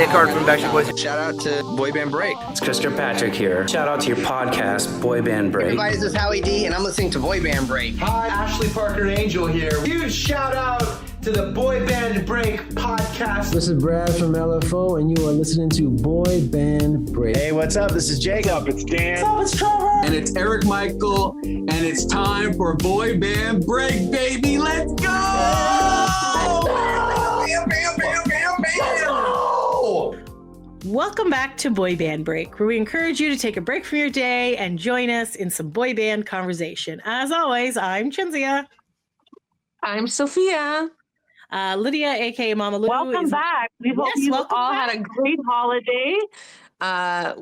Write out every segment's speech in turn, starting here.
Nick Hart from Backstreet Boys. Shout out to Boy Band Break. It's Chris Kirkpatrick here. Shout out to your podcast, Boy Band Break. Everybody, this is Howie D, and I'm listening to Boy Band Break. Hi, Ashley Parker Angel here. Huge shout out to the Boy Band Break podcast. This is Brad from LFO, and you are listening to Boy Band Break. Hey, what's up? This is Jacob. What's up? It's Dan. What's up? It's Trevor. And it's Eric Michael, and it's time for Boy Band Break, baby. Let's go! Bam, bam, bam, bam, bam. Welcome back to Boy Band Break, where we encourage you to take a break from your day and join us in some boy band conversation. As always, I'm Chinzia. I'm Sophia. Lydia, aka Mama Lou. Welcome back. We hope you all had a great holiday.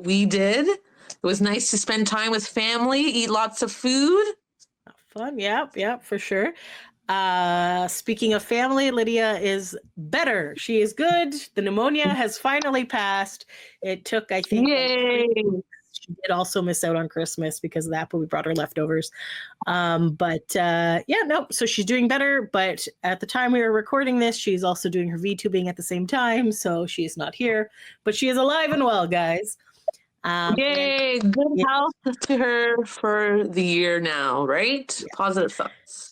We did. It was nice to spend time with family, eat lots of food. Fun, yep, for sure. Speaking of family, Lydia is better. She is good. The pneumonia has finally passed. It took, I think, yay. She did also miss out on Christmas because of that, but we brought her leftovers. So she's doing better. But at the time we were recording this, she's also doing her VTubing at the same time. So she's not here, but she is alive and well, guys. Yay, good health to her for the year now, right? Yeah.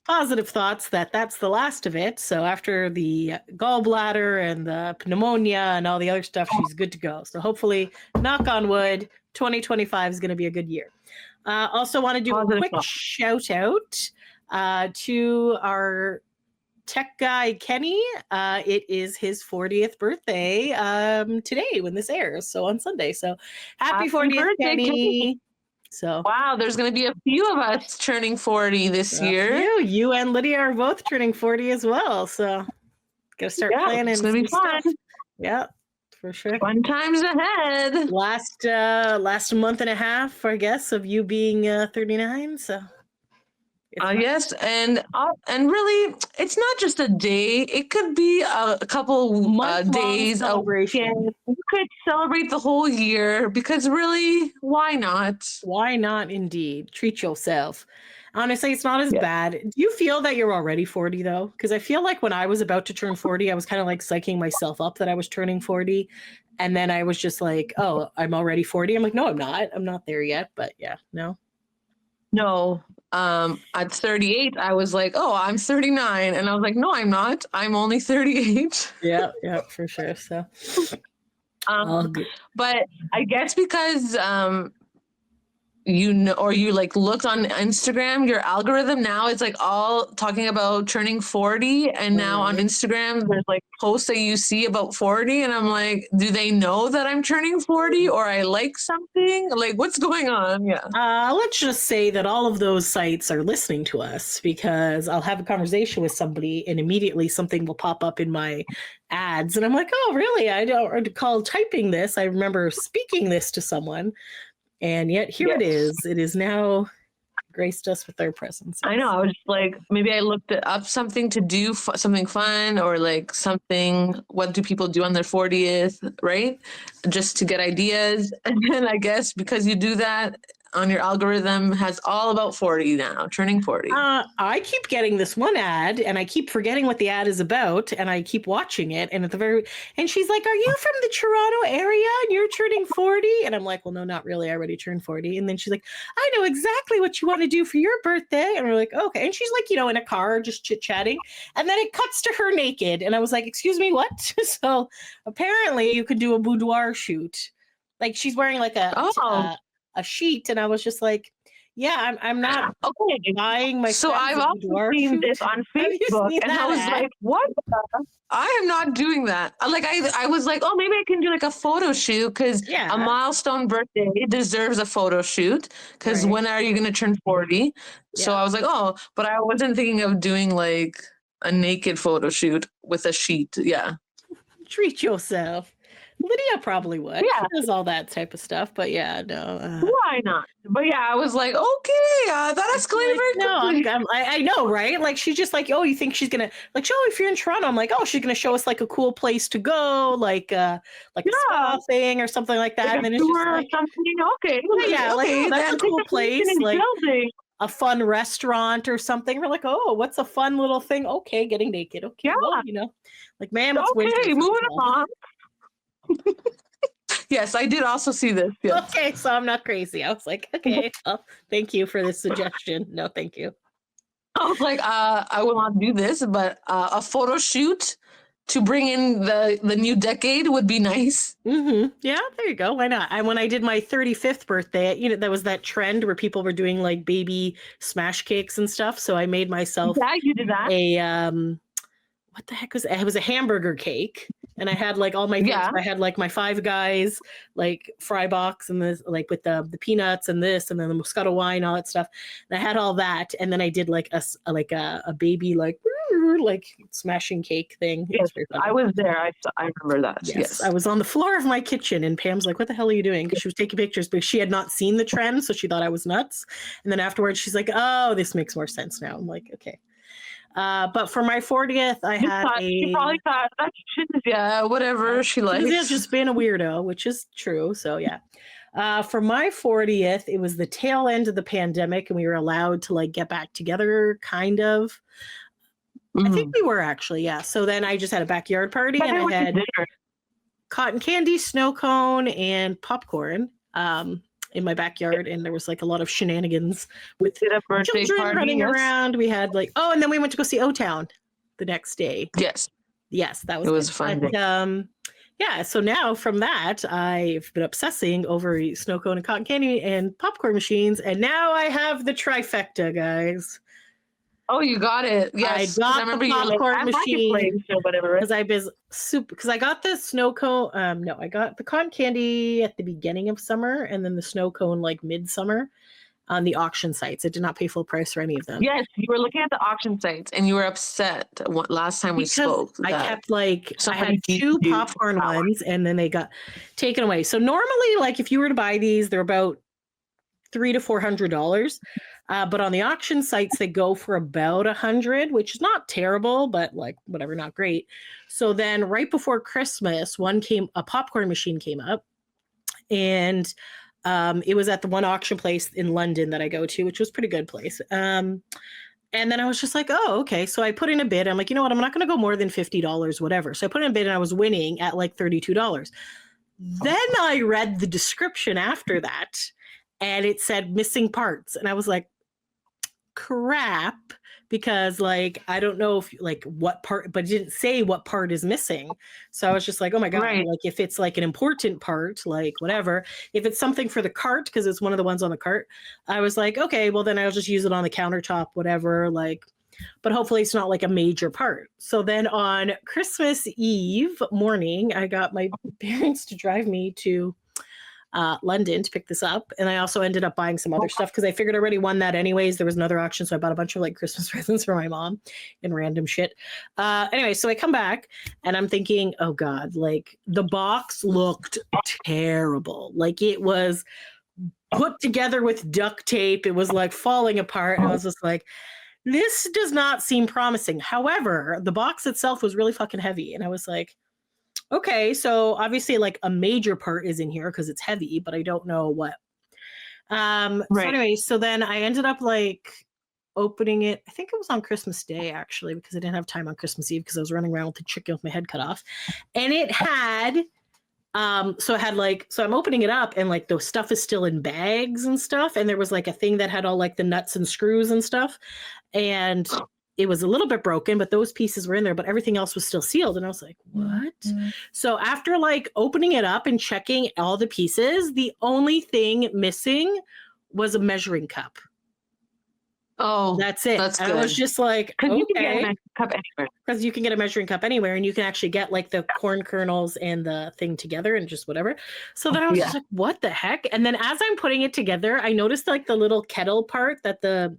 Positive thoughts that's the last of it. So after the gallbladder and the pneumonia and all the other stuff, she's good to go. So hopefully, knock on wood, 2025 is going to be a good year. Also want to do a quick shout out to our tech guy, Kenny. It is his 40th birthday today when this airs. So on Sunday. So happy 40th birthday, Kenny. So wow, there's going to be a few of us turning 40 this year. You and Lydia are both turning 40 as well. So got to start planning. It's going to be fun. Stuff. Yeah, for sure. Fun times ahead. Last month and a half, I guess, of you being 39. So. Yes, and really, it's not just a day. It could be a couple days, a weekend. You could celebrate the whole year because really, why not? Why not, indeed? Treat yourself. Honestly, it's not as bad. Do you feel that you're already 40, though? Because I feel like when I was about to turn 40, I was kind of like psyching myself up that I was turning 40. And then I was just like, oh, I'm already 40. I'm like, no, I'm not. I'm not there yet. But yeah, no. No. At 38, I was like, oh, I'm 39. And I was like, no, I'm not. I'm only 38. Yeah, for sure. So, but I guess because, you looked on Instagram, your algorithm now is like all talking about turning 40. And now on Instagram, there's like posts that you see about 40. And I'm like, do they know that I'm turning 40 or I like something? Like, what's going on? Yeah. Let's just say that all of those sites are listening to us because I'll have a conversation with somebody and immediately something will pop up in my ads. And I'm like, oh, really? I don't recall typing this. I remember speaking this to someone. And yet here it is. It is now graced us with their presence. I know. I was just like, maybe I looked up something to do, something fun or like something, what do people do on their 40th, right? Just to get ideas. And then I guess because you do that on your algorithm has all about 40 now, turning 40. I keep getting this one ad and I keep forgetting what the ad is about and I keep watching it and and she's like, are you from the Toronto area and you're turning 40? And I'm like, well, no, not really. I already turned 40. And then she's like, I know exactly what you want to do for your birthday. And we're like, okay. And she's like, in a car, just chit-chatting. And then it cuts to her naked. And I was like, excuse me, what? So apparently you could do a boudoir shoot. Like she's wearing like a sheet, and I was just like, yeah, I'm not buying my. So I've also seen this on Facebook, and I was like, what? I am not doing that. Like I was like, oh, maybe I can do like a photo shoot because a milestone birthday deserves a photo shoot because when are you going to turn 40? Yeah. So I was like, oh, but I wasn't thinking of doing like a naked photo shoot with a sheet. Yeah. Treat yourself. Lydia probably would. Yeah. She does all that type of stuff, but no. Why not? But yeah, I was like, okay, that escalated very quickly. I know, right? Like she's just like, oh, you think she's gonna like show if you're in Toronto? I'm like, oh, she's gonna show us like a cool place to go, like a spa thing or something like that. Like and then it's just like something. Okay, like that's a cool place, like a fun restaurant or something. We're like, oh, what's a fun little thing? Okay, getting naked. Okay, well, like, man, what's moving along. Yes, I did also see this. Yes. Okay, so I'm not crazy. I was like, okay, well, thank you for this suggestion. No, thank you. I was like, I will not do this, but a photo shoot to bring in the new decade would be nice. Mm-hmm. Yeah, there you go. Why not? When I did my 35th birthday, there was that trend where people were doing like baby smash cakes and stuff. So I made myself you did that. What the heck was it? It was a hamburger cake. And I had like all my things. I had like my Five Guys, like fry box and this, like with the peanuts and this, and then the Moscato wine, all that stuff. And I had all that. And then I did like a baby, like smashing cake thing. Yes, I was there. I remember that. Yes. I was on the floor of my kitchen and Pam's like, what the hell are you doing? Because she was taking pictures, but she had not seen the trend. So she thought I was nuts. And then afterwards she's like, oh, this makes more sense now. I'm like, okay. But for my 40th, she probably thought that's whatever she likes. She's just being a weirdo, which is true. So yeah. For my 40th, it was the tail end of the pandemic, and we were allowed to like get back together, kind of. I think we were actually, yeah. So then I just had a backyard party, and I had cotton candy, snow cone, and popcorn. In my backyard, and there was like a lot of shenanigans with children running around. We had like, and then we went to go see O-Town the next day. Yes, that was. It was fun. But, yeah. So now from that, I've been obsessing over snow cone and cotton candy and popcorn machines, and now I have the trifecta, guys. Oh, you got it. Yes, I got the popcorn machine because I got the snow cone. No, I got the cotton candy at the beginning of summer, and then the snow cone like midsummer on the auction sites. I did not pay full price for any of them. Yes, you were looking at the auction sites, and you were upset last time we spoke. I kept I had two popcorn ones, and then they got taken away. So normally, like if you were to buy these, they're about $300 to $400. But on the auction sites, they go for about $100, which is not terrible, but like whatever, not great. So then right before Christmas, a popcorn machine came up, and it was at the one auction place in London that I go to, which was a pretty good place. And then I was just like, oh, okay. So I put in a bid. I'm like, you know what? I'm not going to go more than $50, whatever. So I put in a bid, and I was winning at like $32. Then I read the description after that, and it said missing parts. And I was like, crap, because like I don't know if like what part, but it didn't say what part is missing. So I was just like, oh my god, like if it's like an important part, like whatever, if it's something for the cart, because it's one of the ones on the cart, I was like, okay, well then I'll just use it on the countertop, whatever, like, but hopefully it's not like a major part. So then on Christmas Eve morning, I got my parents to drive me to London to pick this up, and I also ended up buying some other stuff because I figured I already won that anyways. There was another auction, so I bought a bunch of like Christmas presents for my mom and random shit. Anyway, so I come back and I'm thinking, oh god, like the box looked terrible. Like it was put together with duct tape. It was like falling apart. And I was just like, this does not seem promising. However, the box itself was really fucking heavy, and I was like, okay, so obviously like a major part is in here because it's heavy, but I don't know what. So anyway, so then I ended up like opening it. I think it was on Christmas Day actually, because I didn't have time on Christmas Eve because I was running around with the chicken with my head cut off. And it had, so I'm opening it up, and like the stuff is still in bags and stuff. And there was like a thing that had all like the nuts and screws and stuff. And it was a little bit broken, but those pieces were in there, but everything else was still sealed. And I was like, what? Mm-hmm. So after like opening it up and checking all the pieces, the only thing missing was a measuring cup. Oh, that's it. That's good. I was just like, okay. You can get a measuring cup anywhere. Because you can get a measuring cup anywhere, and you can actually get like the corn kernels and the thing together and just whatever. So then I was just like, what the heck? And then as I'm putting it together, I noticed like the little kettle part that the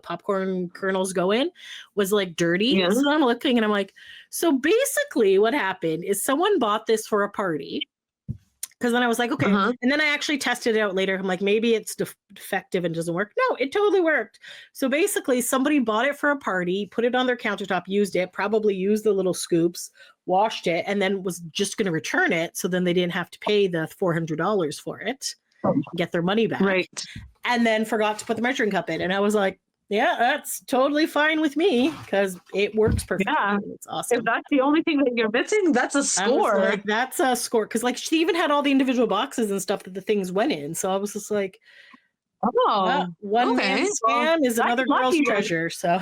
popcorn kernels go in was like dirty. Yeah. So I'm looking and I'm like, so basically what happened is someone bought this for a party. Because then I was like, okay. And then I actually tested it out later. I'm like, maybe it's defective and doesn't work. No, it totally worked. So basically somebody bought it for a party, put it on their countertop, used it, probably used the little scoops, washed it, and then was just going to return it. So then they didn't have to pay the $400 for it, get their money back. Right. And then forgot to put the measuring cup in. And I was like, Yeah, that's totally fine with me because it works perfectly. Yeah. It's awesome. If that's the only thing that you're missing, that's a I was score. like, that's a score. Because like she even had all the individual boxes and stuff that the things went in. So I was just like, Oh, one okay. man's Well, spam is that's another girl's lucky. treasure. So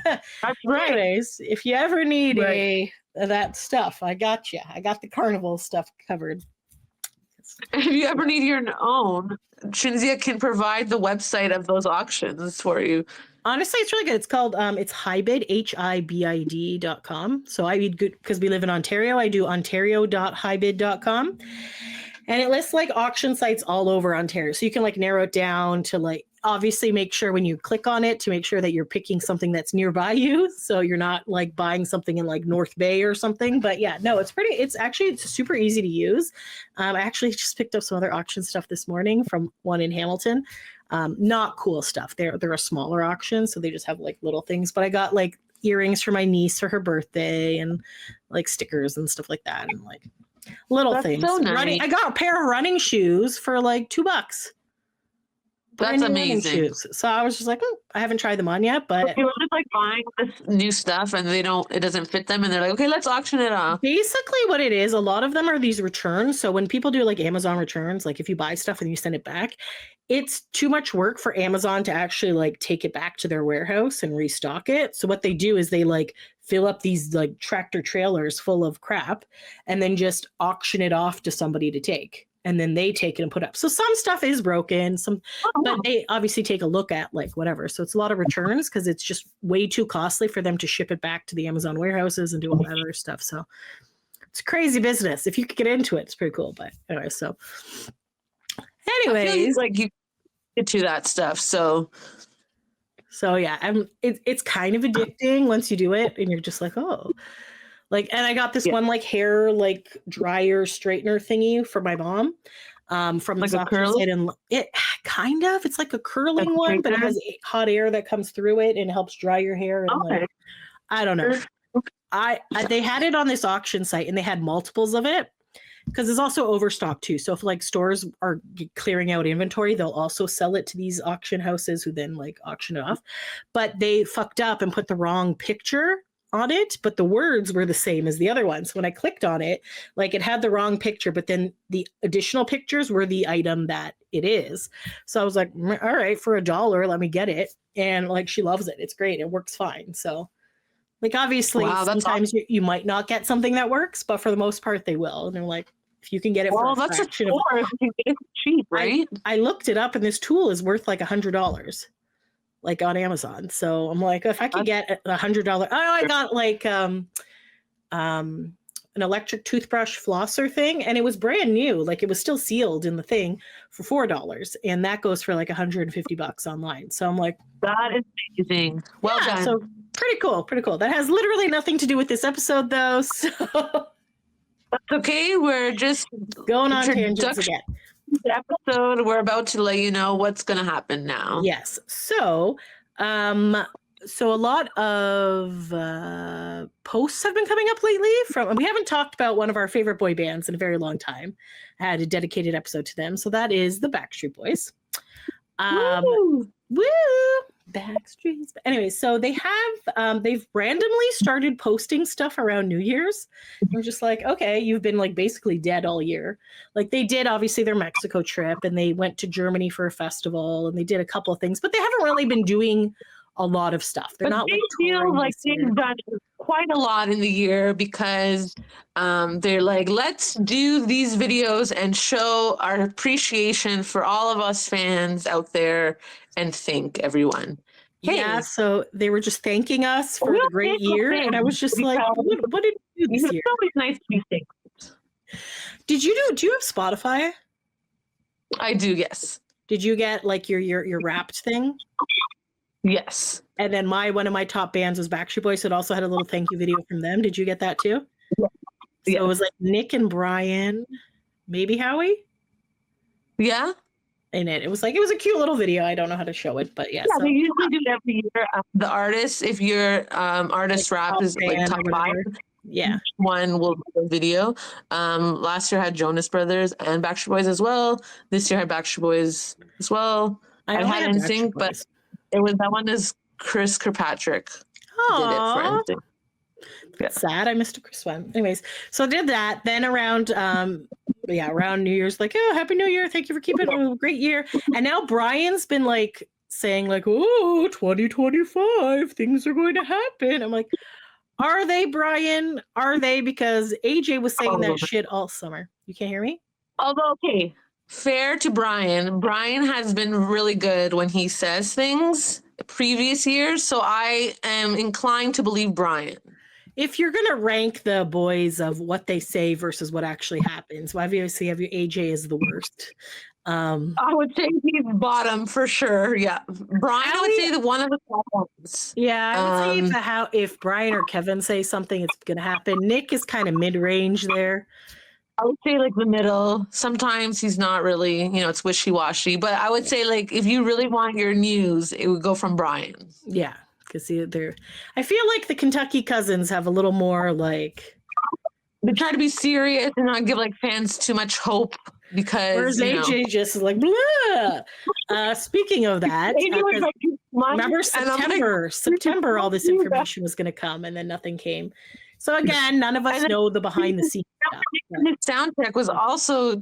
That's right. anyways, if you ever need that stuff, I got you. I got the carnival stuff covered. If you ever need your own, Shinzia can provide the website of those auctions for you. Honestly, it's really good. It's called it's Hibid, HIBID.com. So I read good because we live in Ontario. I do ontario.hibid.com. And it lists like auction sites all over Ontario. So you can like narrow it down to like obviously make sure when you click on it to make sure that you're picking something that's nearby you. So you're not like buying something in like North Bay or something. But yeah, no, it's super easy to use. I actually just picked up some other auction stuff this morning from one in Hamilton. Not cool stuff. They're a smaller auction, so they just have like little things. But I got like earrings for my niece for her birthday and like stickers and stuff like that and like little things. So nice. I got a pair of running shoes for like $2. That's amazing. So I was just like, I haven't tried them on yet, but people just like buying this new stuff and it doesn't fit them and they're like, okay, let's auction it off. Basically what it is, a lot of them are these returns. So when people do like Amazon returns, like if you buy stuff and you send it back, it's too much work for Amazon to actually like take it back to their warehouse and restock it. So what they do is they like fill up these like tractor trailers full of crap and then just auction it off to somebody to take. And then they take it and put up. So some stuff is broken, but they obviously take a look at like whatever. So it's a lot of returns because it's just way too costly for them to ship it back to the Amazon warehouses and do all that other stuff. So it's crazy business. If you could get into it, it's pretty cool. But anyway, anyways, like you get to that stuff. So yeah, it's kind of addicting once you do it and you're just like, oh. Like, and I got this one like hair like dryer straightener thingy for my mom from like the a curl. And it kind of it's like a curling one, but it has hot air that comes through it and helps dry your hair. And like, I don't know. They had it on this auction site and they had multiples of it because it's also overstock too. So if like stores are clearing out inventory, they'll also sell it to these auction houses who then like auction it off. But they fucked up and put the wrong picture on it, but the words were the same as the other ones. When I clicked on it, like it had the wrong picture, but then the additional pictures were the item that it is. So I was like, all right, for $1, let me get it. And like, she loves it. It's great. It works fine. So like, obviously sometimes you might not get something that works, but for the most part they will. And they're like, if you can get it for a fraction of it's cheap, right? I looked it up and this tool is worth like $100. Like on Amazon. So I'm like, if I could get $100, I got like an electric toothbrush flosser thing and it was brand new. Like it was still sealed in the thing for $4 and that goes for like $150 online. So I'm like, that is amazing. Well done. So pretty cool. That has literally nothing to do with this episode though. So that's okay. We're just going on tangents again. Episode, we're about to let you know what's going to happen now. Yes. So a lot of posts have been coming up lately we haven't talked about one of our favorite boy bands in a very long time. I had a dedicated episode to them. So that is the Backstreet Boys. Woo! Backstreet. Anyway, so they have they've randomly started posting stuff around New Year's. We're just like, okay, you've been like basically dead all year. Like they did obviously their Mexico trip and they went to Germany for a festival and they did a couple of things, but they haven't really been doing a lot of stuff. They're not. They feel like they've done quite a lot in the year because they're like, let's do these videos and show our appreciation for all of us fans out there and thank everyone. Hey. Yeah, so they were just thanking us for the great year, and I was just like, what did you do this year? It's always nice to be thanked. Do you have Spotify? I do, yes. Did you get like your Wrapped thing? Yes. And then one of my top bands was Backstreet Boys, so it also had a little thank you video from them. Did you get that too? Yeah. So it was like Nick and Brian, maybe Howie. Yeah. In it was a cute little video. I don't know how to show it, but yeah. They usually do it every year. The artist, if your artist like rap is like top 5, yeah, one will do a video. Last year had Jonas Brothers and Backstreet Boys as well. This year had Backstreet Boys as well. I had NSYNC, but it was that one is Chris Kirkpatrick did it for Aw. anything. Yeah. Sad. I missed a Chris one. Anyways, so I did that. Then around around New Year's, like, oh, Happy New Year. Thank you for keeping it a great year. And now Brian's been like saying, like, oh, 2025, things are going to happen. I'm like, are they, Brian? Are they? Because AJ was saying that shit all summer. You can't hear me? Although, okay, fair to Brian. Brian has been really good when he says things previous years. So I am inclined to believe Brian. If you're going to rank the boys of what they say versus what actually happens, well, obviously have your AJ is the worst. I would say he's bottom for sure. Yeah. Brian, I would say the one of the top ones. Yeah, I would say if Brian or Kevin say something, it's going to happen. Nick is kind of mid-range there. I would say like the middle. Sometimes he's not really, it's wishy-washy. But I would say like if you really want your news, it would go from Brian. Yeah, because I feel like the Kentucky cousins have a little more like... They try to be serious and not give like fans too much hope because... Whereas AJ just is like, blah! Speaking of that, remember September, all this information was going to come and then nothing came. So again, none of us know the behind the scenes stuff. His soundtrack was also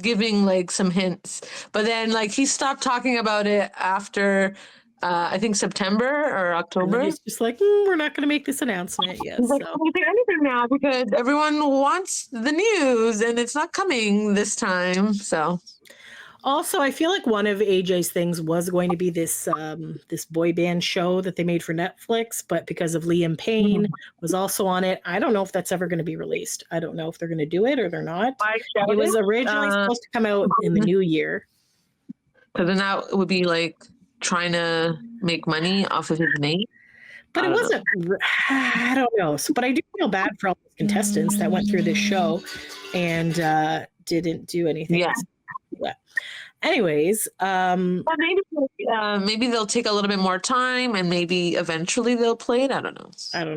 giving like some hints, but then like he stopped talking about it after I think September or October. He's just like, we're not going to make this announcement yet. He's like, I can't say anything now because everyone wants the news and it's not coming this time. So. Also, I feel like one of AJ's things was going to be this this boy band show that they made for Netflix, but because of Liam Payne was also on it, I don't know if that's ever going to be released. I don't know if they're going to do it or they're not. It was originally supposed to come out in the new year. Because then that would be like trying to make money off of his name. But it wasn't, I don't know. But I do feel bad for all the contestants that went through this show and didn't do anything. Yeah. Anyways, maybe they'll take a little bit more time and maybe eventually they'll play it. I don't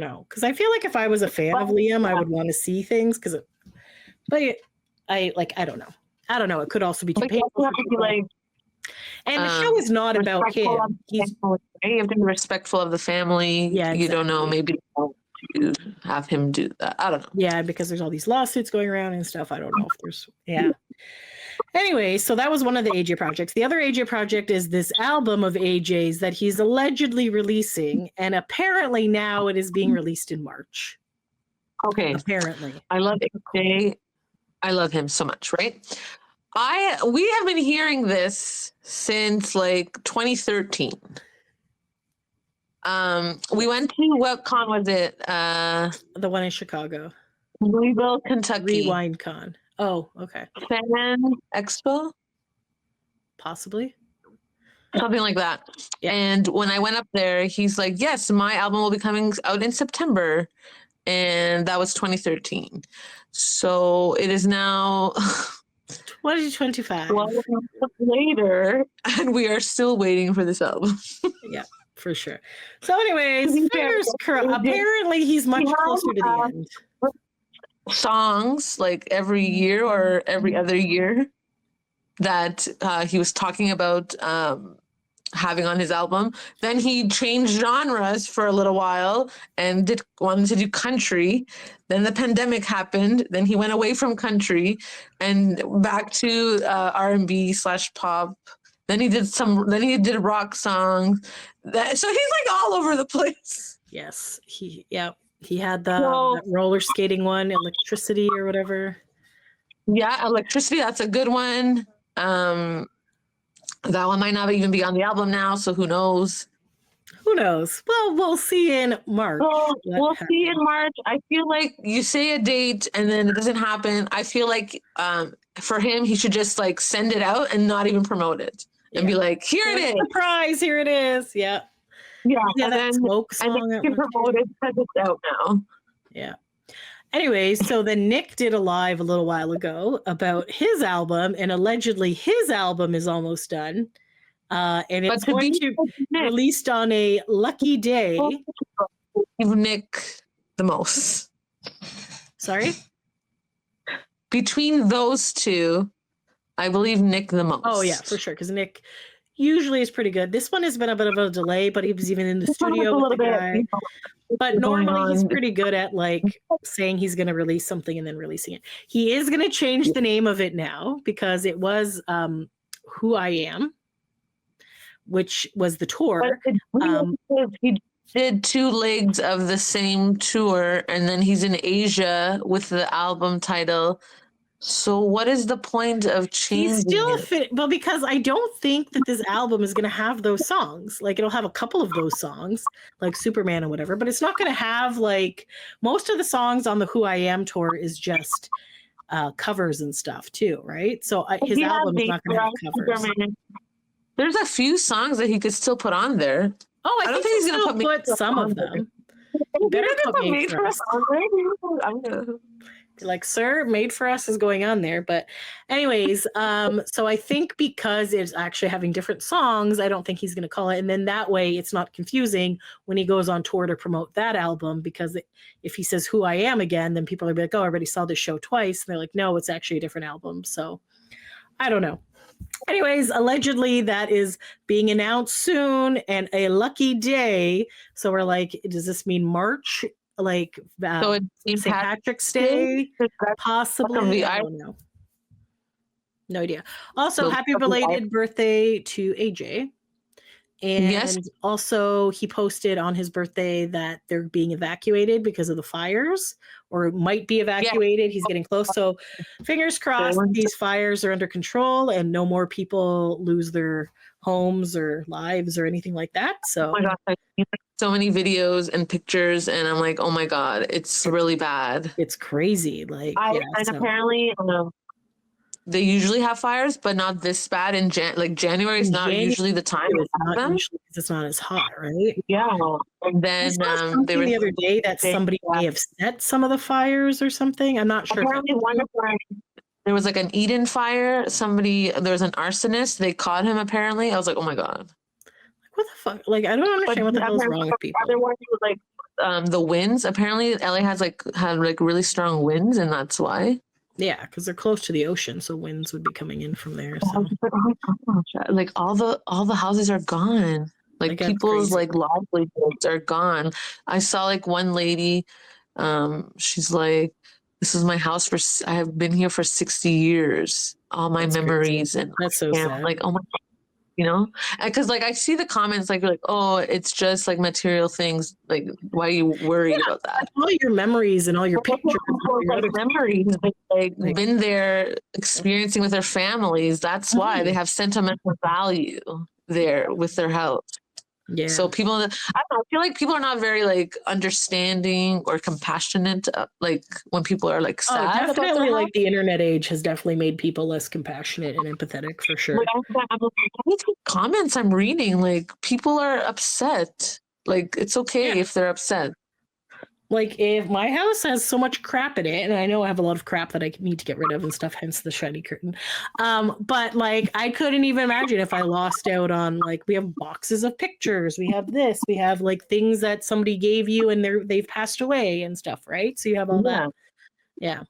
know. Because I feel like if I was a fan of Liam, I would want to see things. But I don't know. It could also be too painful. And the show is not about him. You have to be respectful of the family. Yeah, exactly. You don't know. Maybe you have him do that. I don't know. Yeah, because there's all these lawsuits going around and stuff. I don't know if there's. Yeah. Anyway, so that was one of the AJ projects. The other AJ project is this album of AJ's that he's allegedly releasing, and apparently now it is being released in March. Okay. Apparently. I love AJ. I love him so much, right? We have been hearing this since like 2013. We went to what con was it? The one in Chicago. Louisville, Kentucky. Rewind Con. Oh, okay. Fan Expo? Possibly. Something like that. Yeah. And when I went up there, he's like, yes, my album will be coming out in September. And that was 2013. So it is now 2025. 12 months later, and we are still waiting for this album. Yeah, for sure. So anyways, fingers crossed. Apparently he's much closer to the end. Songs like every year or every other year that he was talking about having on his album. Then he changed genres for a little while and wanted to do country. Then the pandemic happened. Then he went away from country and back to R&B/pop. Then he did rock songs. So he's like all over the place. Yes, he had the roller skating one, Electricity or whatever. Yeah, Electricity. That's a good one. That one might not even be on the album now, so who knows? Who knows? Well, we'll see in March. We'll see in March. I feel like you say a date and then it doesn't happen. I feel like for him, he should just like send it out and not even promote it and be like, here it is. Surprise, here it is. Yeah. Yeah, and then Smoke song. And you can promote it because it's out now. Yeah. Anyway, so then Nick did a live a little while ago about his album, and allegedly his album is almost done. And it's going to be released on a lucky day. Nick the most. Sorry? Between those two, I believe Nick the most. Oh, yeah, for sure. Because Nick, usually is pretty good. This one has been a bit of a delay, but he was even in the studio with the guy. But normally he's pretty good at like saying he's going to release something and then releasing it. He is going to change the name of it now because it was Who I Am, which was the tour. He did 2 legs of the same tour, and then he's in Asia with the album title. So what is the point of changing? He's still well, because I don't think that this album is going to have those songs. Like it'll have a couple of those songs, like Superman and whatever, but it's not going to have like most of the songs on the Who I Am tour is just covers and stuff too, right? So his album is not going to have covers. Superman. There's a few songs that he could still put on there. Oh, I think he's going to put some of them. You better put Made for Us. Like, sir, Made for Us is going on there. But anyways, so I think because it's actually having different songs, I don't think he's going to call it. And then that way it's not confusing when he goes on tour to promote that album, because if he says Who I Am again, then people are like, oh, I already saw this show twice. And they're like, no, it's actually a different album. So I don't know. Anyways, allegedly that is being announced soon and a lucky day. So we're like, does this mean March? Like so St. Patrick's Day, possibly. I don't know. No idea. Also, happy belated birthday to AJ. And also he posted on his birthday that they're being evacuated because of the fires, or might be evacuated. He's getting close. So fingers crossed these fires are under control and no more people lose their homes or lives or anything like that. So oh my gosh, I've seen so many videos and pictures and I'm like, oh my God, it's really bad. It's crazy. Like apparently they usually have fires, but not this bad in January is not usually the time to have them. It's not as hot, right? Yeah. And then they were the other day that somebody may have set some of the fires or something. I'm not sure. Apparently there was like an Eden fire. There was an arsonist. They caught him apparently. I was like, oh my God. What the fuck? Like, I don't understand what the hell's wrong with people. Other one was like the winds. Apparently LA had really strong winds, and that's why. Yeah, because they're close to the ocean, so winds would be coming in from there. So. Like all the houses are gone. Like people's like livelihoods are gone. I saw like one lady, she's like, this is my house I have been here for 60 years. All my memories crazy. And that's so sad. Like, oh my God. You know, because like I see the comments like oh, it's just like material things. Like, why are you worried about that? All your memories and all your pictures, memories, like been there, experiencing with their families. That's why they have sentimental value there with their house. Yeah. So people, I don't know, I feel like people are not very like understanding or compassionate. Like when people are like sad. Definitely, like the internet age has definitely made people less compassionate and empathetic for sure. Comments I'm reading, like people are upset. Like it's okay if they're upset. Like if my house has so much crap in it, and I know I have a lot of crap that I need to get rid of and stuff, hence the shiny curtain. But like I couldn't even imagine if I lost out on like we have boxes of pictures, we have this, we have like things that somebody gave you and they've passed away and stuff, right? So you have all that. Yeah.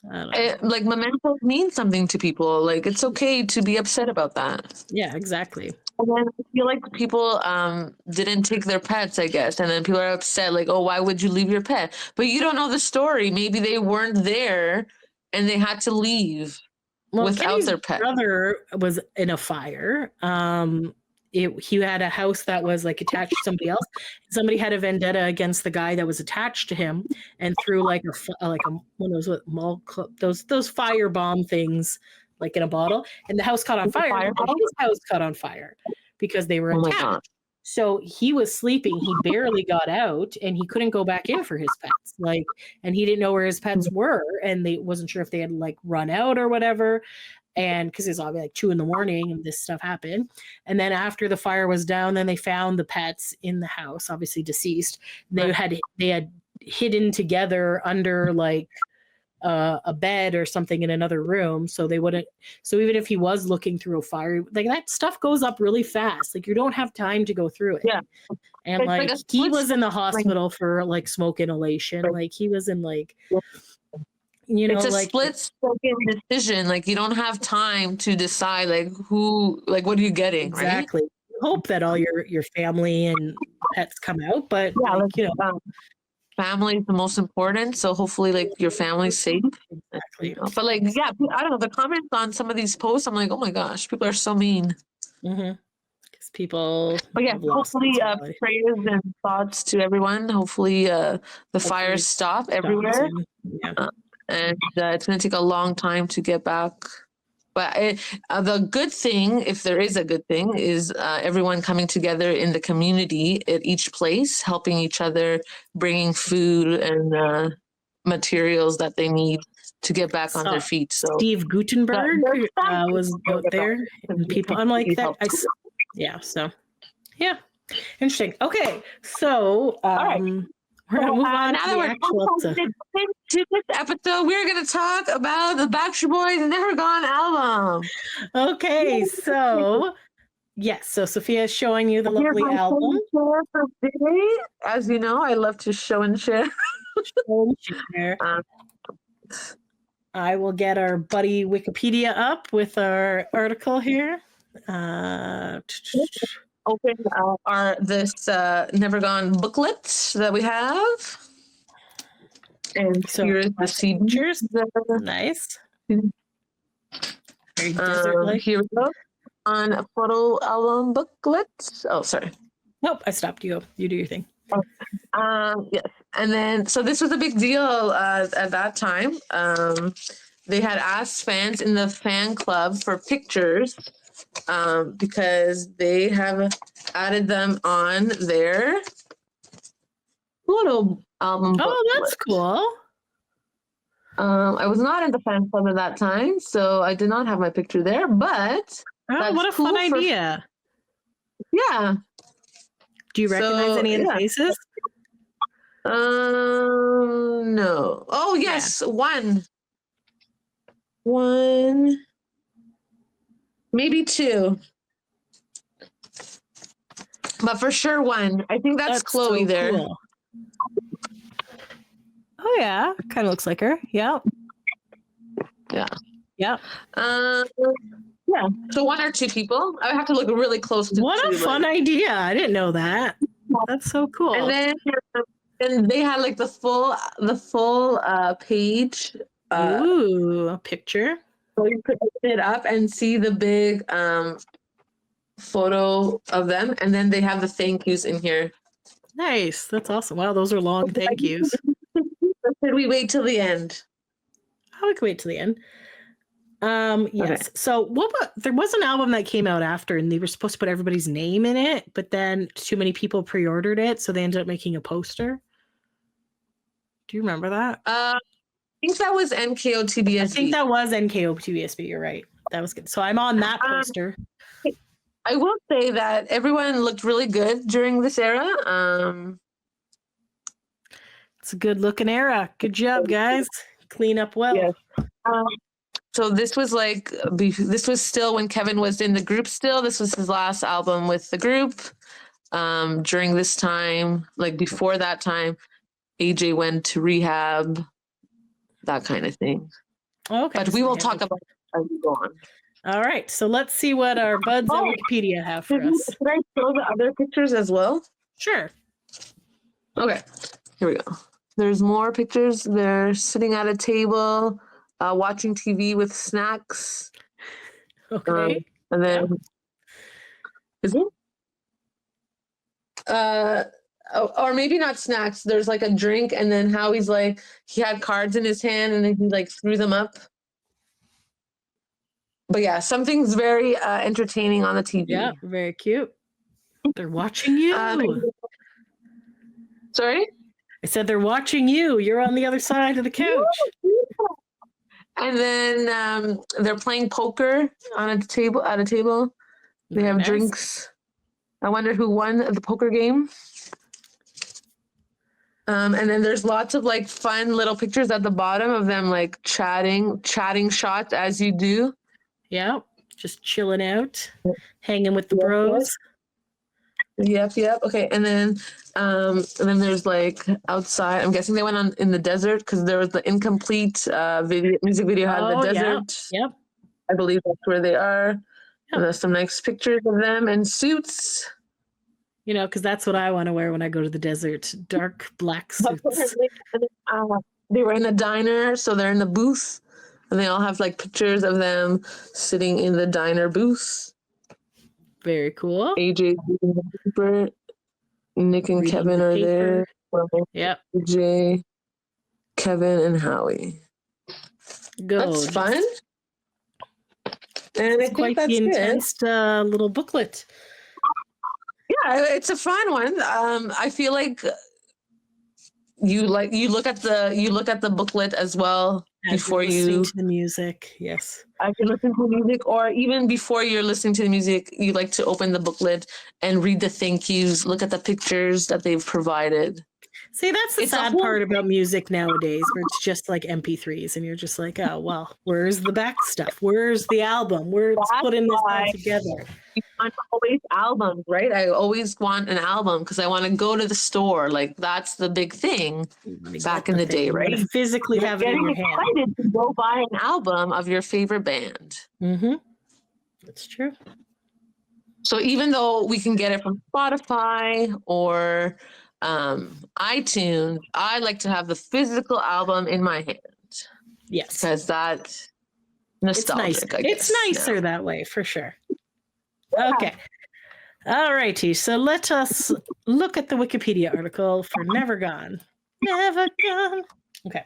Like mementos mean something to people. Like it's okay to be upset about that. Yeah, exactly. And then I feel like people didn't take their pets, I guess. And then people are upset, like, oh, why would you leave your pet? But you don't know the story. Maybe they weren't there and they had to leave without Kenny's their pet. Brother was in a fire. He had a house that was like attached to somebody else. Somebody had a vendetta against the guy that was attached to him and threw like one of those firebomb things like in a bottle, and the house caught on fire. His house caught on fire because they were attached. So he was sleeping. He barely got out, and he couldn't go back in for his pets. Like, and he didn't know where his pets were, and they wasn't sure if they had like run out or whatever. And because it's obviously like 2 a.m. and this stuff happened. And then after the fire was down, then they found the pets in the house, obviously deceased. They had hidden together under like a bed or something in another room, so they wouldn't. So even if he was looking through a fire, like that stuff goes up really fast. Like you don't have time to go through it. Yeah. And like he was in the hospital for like smoke inhalation. Like he was in like. you know, it's a like split-second decision. Like you don't have time to decide like who, like what are you getting, right? exactly. Hope that all your family and pets come out, but Yeah, like, you know, family is the most important. So hopefully, like your family's safe. exactly. But like, yeah, I don't know. The comments on some of these posts, I'm like, oh my gosh, people are so mean. Because people But yeah, have lost hopefully, somebody. prayers and thoughts to everyone. Hopefully, the fires stop everywhere. Yeah. And it's going to take a long time to get back. But the good thing, if there is a good thing, is everyone coming together in the community at each place, helping each other, bringing food and materials that they need to get back on their feet. So Steve Gutenberg was out there, and people. I'm like that. Yeah. So, yeah, interesting. Okay, so all right. we're gonna move on now to that the we're actual episode. to this episode, we're going to talk about the Backstreet Boys Never Gone album. Okay, so yes, so Sophia is showing you the lovely album. As you know, I love to show and share. I will get our buddy Wikipedia up with our article here. Open our this Never Gone booklet that we have. And so here's the pictures. Nice. Very here we go. On a photo album booklet. Oh, sorry. Nope, I stopped you. You do your thing. Yes. And then, so this was a big deal at that time. They had asked fans in the fan club for pictures because they have added them on their photo album booklet. Oh, that's cool. I was not in the fan club at that time, so I did not have my picture there, but what a fun idea. Yeah. Do you recognize any of the faces? No. Oh, yes, one. Maybe two. But for sure one. I think that's Chloe so there. Cool. Oh yeah, kind of looks like her. Yeah. Yeah. Yeah. Yeah. So one or two people. I would have to look really close to. What a fun idea! I didn't know that. That's so cool. And then they had like the full page. Ooh, a picture. So you could open it up and see the big photo of them, and then they have the thank yous in here. Nice. That's awesome. Wow, those are long thank yous. Should we wait till the end? We can wait till the end. Yes. Okay. So there was an album that came out after, and they were supposed to put everybody's name in it, but then too many people pre-ordered it, so they ended up making a poster. Do you remember that? I think that was NKOTBSB. I think that was NKOTBSB. You're right. That was good. So I'm on that poster. I will say that everyone looked really good during this era. It's a good looking era. Good job, guys. Clean up well. Yes. So this was still when Kevin was in the group still. This was his last album with the group. During this time, like before that time, AJ went to rehab, that kind of thing. Okay. But we will talk about it as we go on. All right. So let's see what our buds on Wikipedia have for us. Can I show the other pictures as well? Sure. Okay. Here we go. There's more pictures. They're sitting at a table, watching TV with snacks. Okay. And then, is it? Or maybe not snacks. There's like a drink, and then Howie's like, he had cards in his hand, and then he like threw them up. But yeah, something's very entertaining on the TV. Yeah, very cute. They're watching you. Sorry? I said they're watching you. You're on the other side of the couch. And then they're playing poker at a table. They have drinks. I wonder who won the poker game. And then there's lots of like fun little pictures at the bottom of them like chatting shots as you do. Yeah, just chilling out, hanging with the bros. Yep. Okay, and then there's like outside. I'm guessing they went on in the desert because there was the incomplete music video had the desert. Yep. I believe that's where they are. Yep. And there's some nice pictures of them in suits. You know, because that's what I want to wear when I go to the desert. Dark black suits. They were in a diner, so they're in the booth, and they all have like pictures of them sitting in the diner booth. Very cool. AJ, Nick and Kevin are there. Yep. AJ, Kevin, and Howie. That's fun. And it's quite the intense little booklet. Yeah, it's a fun one. I feel like you look at the booklet as well before you listen to the music. Yes, I can listen to the music, or even before you're listening to the music, you like to open the booklet and read the thank yous. Look at the pictures that they've provided. See, that's the sad part about music nowadays, where it's just like MP3s, and you're just like, oh well, where's the back stuff? Where's the album? Where's putting this all together? I'm always albums, right? I always want an album because I want to go to the store. Like that's the big thing back in the day, right? Physically have it in your hand. Excited to go buy an album of your favorite band. Mm-hmm. That's true. So even though we can get it from Spotify or iTunes, I like to have the physical album in my hand. Yes, because that's nostalgic. It's nicer that way for sure. Okay. All righty. So let us look at the Wikipedia article for Never Gone. Never Gone. Okay.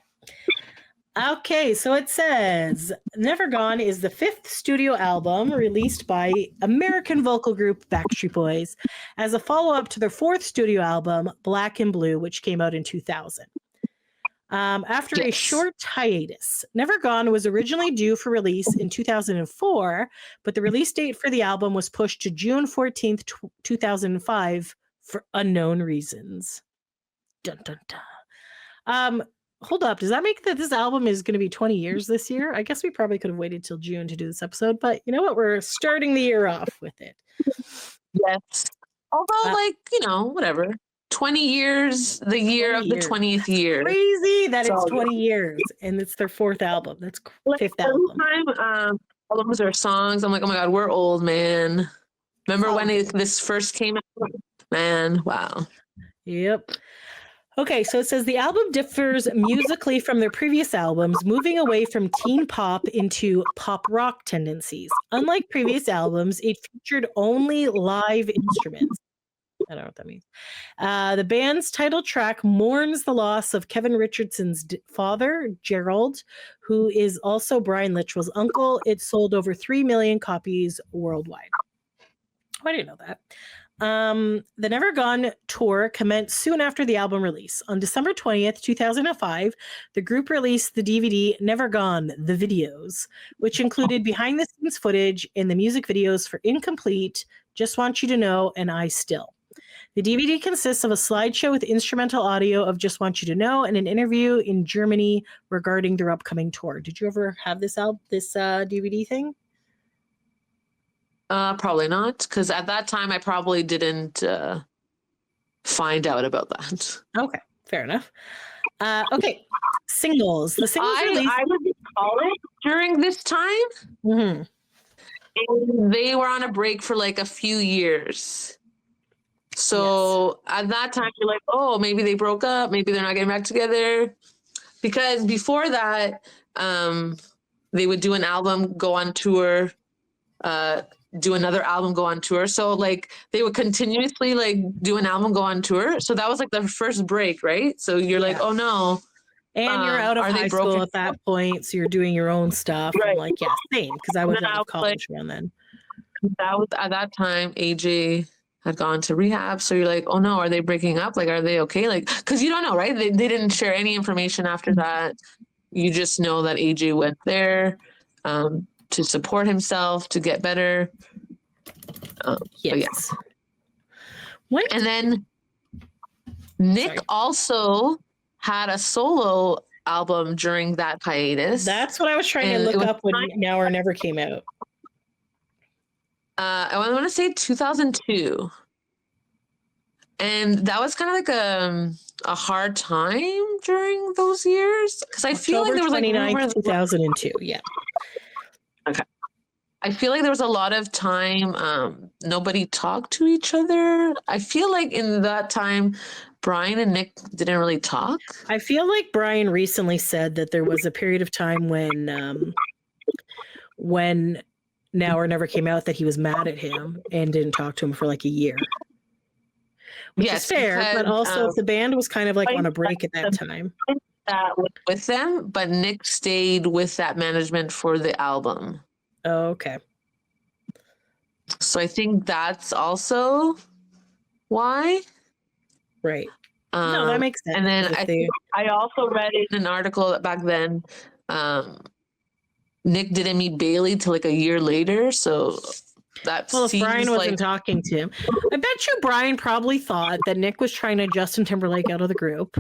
Okay. So it says Never Gone is the 5th studio album released by American vocal group Backstreet Boys as a follow-up to their 4th studio album, Black and Blue, which came out in 2000. After a short hiatus, Never Gone was originally due for release in 2004, but the release date for the album was pushed to June 14th, 2005 for unknown reasons. Dun, dun, dun. Hold up. Does that make that this album is going to be 20 years this year? I guess we probably could have waited till June to do this episode, but you know what? We're starting the year off with it. Yes. Although, whatever. 20 years, the year of the 20th year. Crazy that it's 20 years and it's their 4th album. That's 5th album. Time, albums or songs, I'm like, oh my God, we're old, man. Remember when this first came out? Man, wow. Yep. Okay, so it says the album differs musically from their previous albums, moving away from teen pop into pop rock tendencies. Unlike previous albums, it featured only live instruments. I don't know what that means. The band's title track mourns the loss of Kevin Richardson's father, Gerald, who is also Brian Littrell's uncle. It sold over 3 million copies worldwide. I didn't know that. The Never Gone tour commenced soon after the album release. On December 20th, 2005, the group released the DVD Never Gone, The Videos, which included behind-the-scenes footage and the music videos for Incomplete, Just Want You to Know, and I Still. The DVD consists of a slideshow with instrumental audio of Just Want You to Know and an interview in Germany regarding their upcoming tour. Did you ever have this DVD thing? Probably not, because at that time I probably didn't find out about that. Okay, fair enough. Okay, singles. The singles released. I was in college during this time, and they were on a break for like a few years. So at that time, you're like, oh, maybe they broke up. Maybe they're not getting back together. Because before that, they would do an album, go on tour, do another album, go on tour. So like they would continuously like do an album, go on tour. So that was like the first break, right? So you're like, oh no. And you're out of high school at that point. So you're doing your own stuff. Right. I'm like, yeah, same. Because I was out of college around then. That was at that time, AJ had gone to rehab. So you're like, oh no, are they breaking up? Like, are they okay? Like, because you don't know, right? They didn't share any information after that. You just know that AJ went there to support himself, to get better. Yes. What? And then Nick also had a solo album during that hiatus. That's what I was trying to look up when Now or Never came out. I want to say 2002. And that was kind of like a hard time during those years because I feel like there was like 29th, 2002. Yeah. Okay. I feel like there was a lot of time nobody talked to each other. I feel like in that time, Brian and Nick didn't really talk. I feel like Brian recently said that there was a period of time when Now or Never came out that he was mad at him and didn't talk to him for like a year. Which is fair, because, but also the band was kind of like on a break at that time. With them, but Nick stayed with that management for the album. Oh, okay. So I think that's also why. Right. No, that makes sense. And then I also read in an article that back then Nick didn't meet Bailey till like a year later. So that if Brian wasn't talking to him, I bet you Brian probably thought that Nick was trying to Justin Timberlake out of the group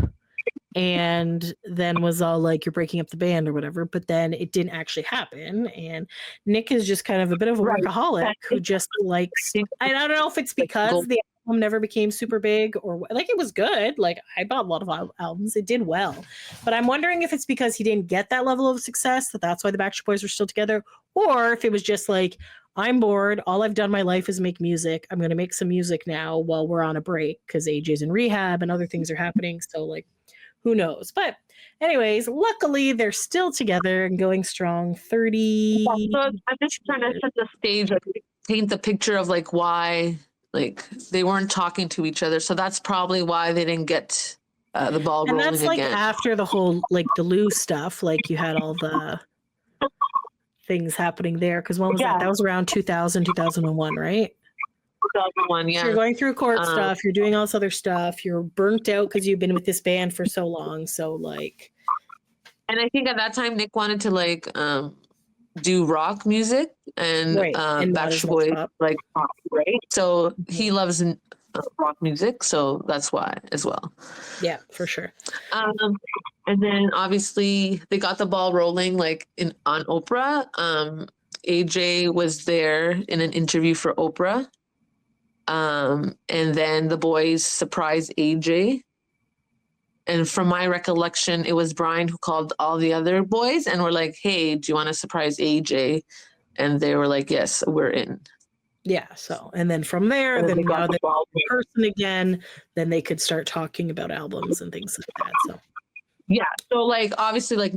and then was all like, you're breaking up the band or whatever. But then it didn't actually happen. And Nick is just kind of a bit of a workaholic who just likes, I don't know if it's because the album never became super big or like it was good. Like I bought a lot of albums. It did well. But I'm wondering if it's because he didn't get that level of success that's why the Backstreet Boys were still together, or if it was just like, I'm bored. All I've done my life is make music. I'm going to make some music now while we're on a break because AJ's in rehab and other things are happening. So like, who knows? But anyways, luckily they're still together and going strong. 30. So I'm just trying to set the stage, like paint the picture of like why like they weren't talking to each other. So that's probably why they didn't get the ball rolling again. And that's like after the whole like the Lou stuff. Like you had all the things happening there because when was that? That was around 2000, 2001, right? 2001, yeah. So you're going through court stuff, you're doing all this other stuff, you're burnt out because you've been with this band for so long. So like, and I think at that time Nick wanted to like do rock music and Backstreet Boys like pop, right? So he loves rock music, so that's why as well. Yeah, for sure. And then obviously they got the ball rolling like on Oprah. AJ was there in an interview for Oprah. And then the boys surprised AJ. And from my recollection, it was Brian who called all the other boys and were like, hey, do you want to surprise AJ? And they were like, yes, we're in. Yeah. So, and then from there, then now they're in person again, then they could start talking about albums and things like that. So. Yeah. So like, obviously like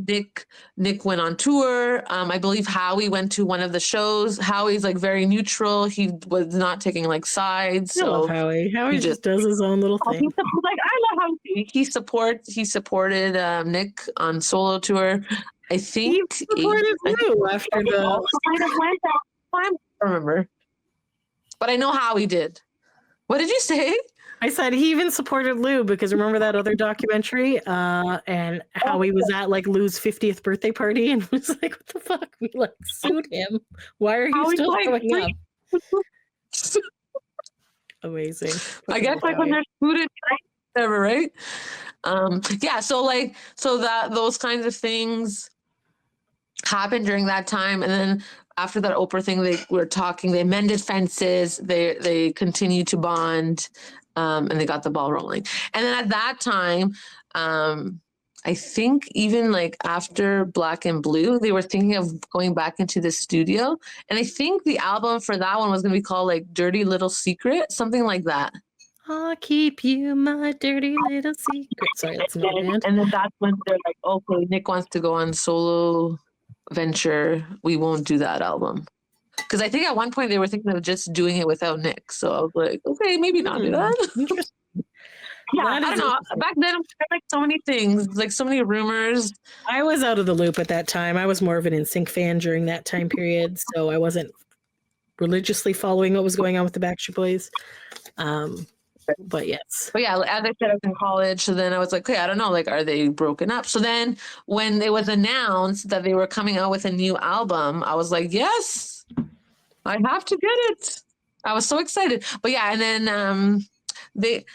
Nick went on tour. I believe Howie went to one of the shows. Howie's like very neutral. He was not taking like sides. I love Howie. Howie just does his own little thing. Like I love Howie. He supported Nick on solo tour. I think he supported Lou after the I don't remember. But I know Howie did. What did you say? I said he even supported Lou because remember that other documentary and how he was at like Lou's 50th birthday party and was like, what the fuck? We like sued him. Why are you still showing up? Amazing. I guess like when they're sued, whatever, right? Yeah, so those kinds of things happened during that time. And then after that Oprah thing, they mended fences, they continued to bond. And they got the ball rolling. And then at that time, I think even like after Black and Blue, they were thinking of going back into the studio. And I think the album for that one was going to be called like Dirty Little Secret, something like that. I'll keep you my dirty little secret. Sorry, that's not band. And then that's when they're like, okay, Nick wants to go on solo venture. We won't do that album. Because I think at one point they were thinking of just doing it without Nick. So I was like, okay, maybe not do that. Yeah, I don't know. Back then, like so many things, like so many rumors. I was out of the loop at that time. I was more of an NSYNC fan during that time period. So I wasn't religiously following what was going on with the Backstreet Boys. But yes. But yeah, as I said, I was in college. So then I was like, okay, I don't know. Like, are they broken up? So then when it was announced that they were coming out with a new album, I was like, yes. I have to get it. I was so excited. But yeah, and then they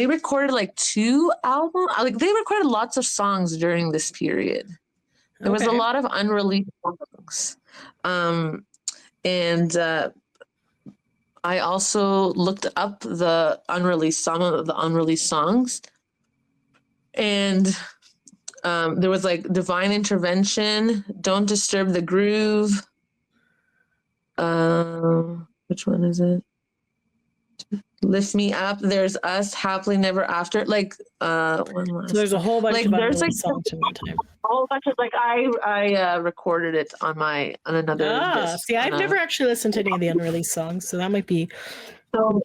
recorded like 2 albums. Like they recorded lots of songs during this period. There was a lot of unreleased songs. And I also looked up some of the unreleased songs, and there was like Divine Intervention, Don't Disturb the Groove. Which one is it? Lift Me Up. There's Us, Happily Never After. Like one last. So there's a whole bunch of there's like songs in one time. A whole bunch of like I recorded it on another disc. See, I've never actually listened to any of the unreleased songs, so that might be. So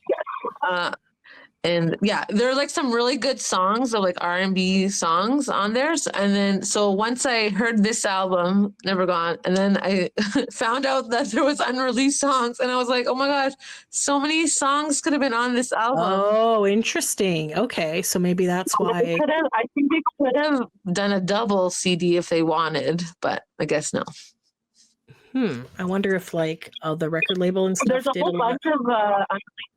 and yeah, there are like some really good songs of like R&B songs on there. And then so once I heard this album, Never Gone, and then I found out that there was unreleased songs, and I was like, oh my gosh, so many songs could have been on this album. Oh, interesting. Okay, so maybe that's why. I think they could have done a double CD if they wanted, but I guess no. I wonder if like the record label and stuff. There's a whole bunch of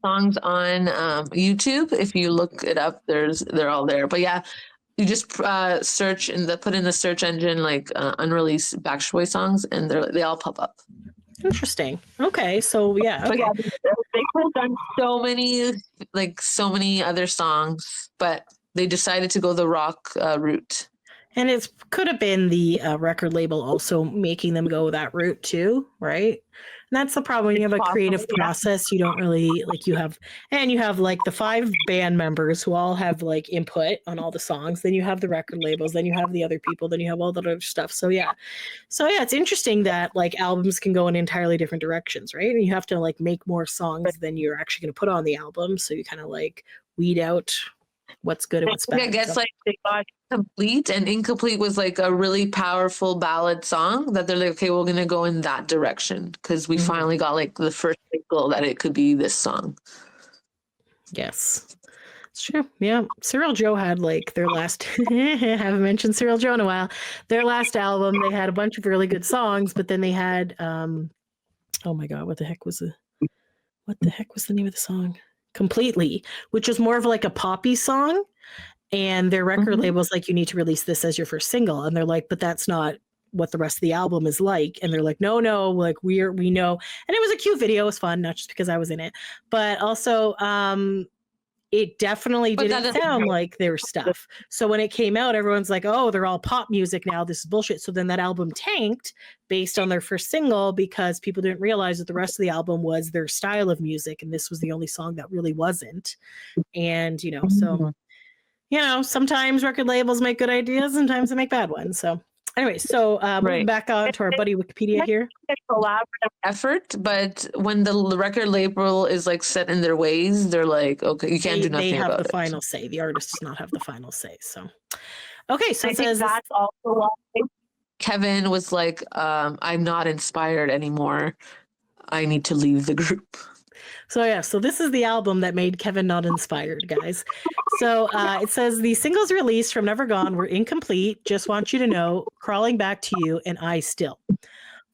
songs on YouTube. If you look it up, they're all there. But yeah, you just search put in the search engine like unreleased Backstreet Boys songs, and they all pop up. Interesting. Okay, so yeah. But yeah, they could have done so many other songs, but they decided to go the rock route. And it could have been the record label also making them go that route too, right? And that's the problem when you have a creative process. You don't really you have like the 5 band members who all have like input on all the songs. Then you have the record labels. Then you have the other people. Then you have all the other stuff. So yeah, it's interesting that like albums can go in entirely different directions, right? And you have to like make more songs than you're actually going to put on the album. So you kind of like weed out what's good and what's bad. I guess like they got Complete, and Incomplete was like a really powerful ballad song that they're like, okay, we're gonna go in that direction because we finally got like the first single that it could be this song. Yes, it's true. Yeah, Cyril Joe had like their last. Haven't mentioned Cyril Joe in a while. Their last album, they had a bunch of really good songs, but then they had oh my god, what the heck was the name of the song? Completely, which was more of like a poppy song, and their record label's like, you need to release this as your first single, and they're like, but that's not what the rest of the album is like. And they're like, no, like we know. And it was a cute video. It was fun, not just because I was in it, but also it definitely didn't sound like their stuff. So when it came out, everyone's like, oh, they're all pop music now, this is bullshit. So then that album tanked based on their first single because people didn't realize that the rest of the album was their style of music, and this was the only song that really wasn't. And sometimes record labels make good ideas, sometimes they make bad ones. So anyway, moving back on to our buddy Wikipedia here. It's a collaborative effort, but when the record label is like set in their ways, they're like, okay, you can't do nothing about it. They have the final say. The artist does not have the final say. So, okay, so I think that's also why Kevin was like, I'm not inspired anymore. I need to leave the group. So this is the album that made Kevin not inspired, guys. So it says the singles released from Never Gone were Incomplete, Just Want You to Know, Crawling Back to You, and I Still.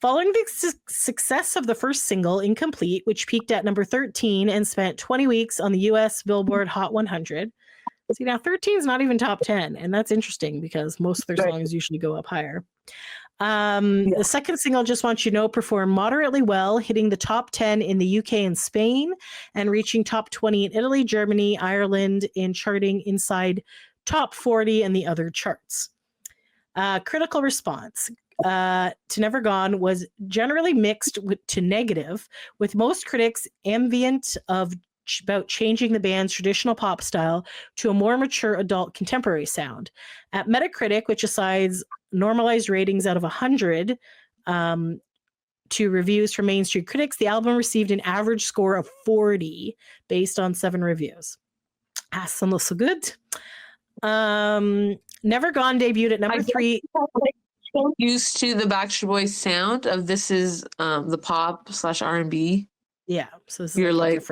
Following the success of the first single, Incomplete, which peaked at number 13 and spent 20 weeks on the US Billboard Hot 100. See, now 13 is not even top 10, and that's interesting because most of their songs usually go up higher. The second single, Just Want You to Know, performed moderately well, hitting the top 10 in the UK and Spain and reaching top 20 in Italy, Germany, Ireland, and charting inside top 40 and the other charts. Critical response to Never Gone was generally mixed to negative, with most critics enviant about changing the band's traditional pop style to a more mature adult contemporary sound. At Metacritic, which assigns normalized ratings out of 100 to reviews from mainstream critics, the album received an average score of 40 based on 7 reviews. Some look so good. Never Gone debuted at number 3. Used to the Backstreet Boys sound of this is the pop / R&B. Yeah, so this you're like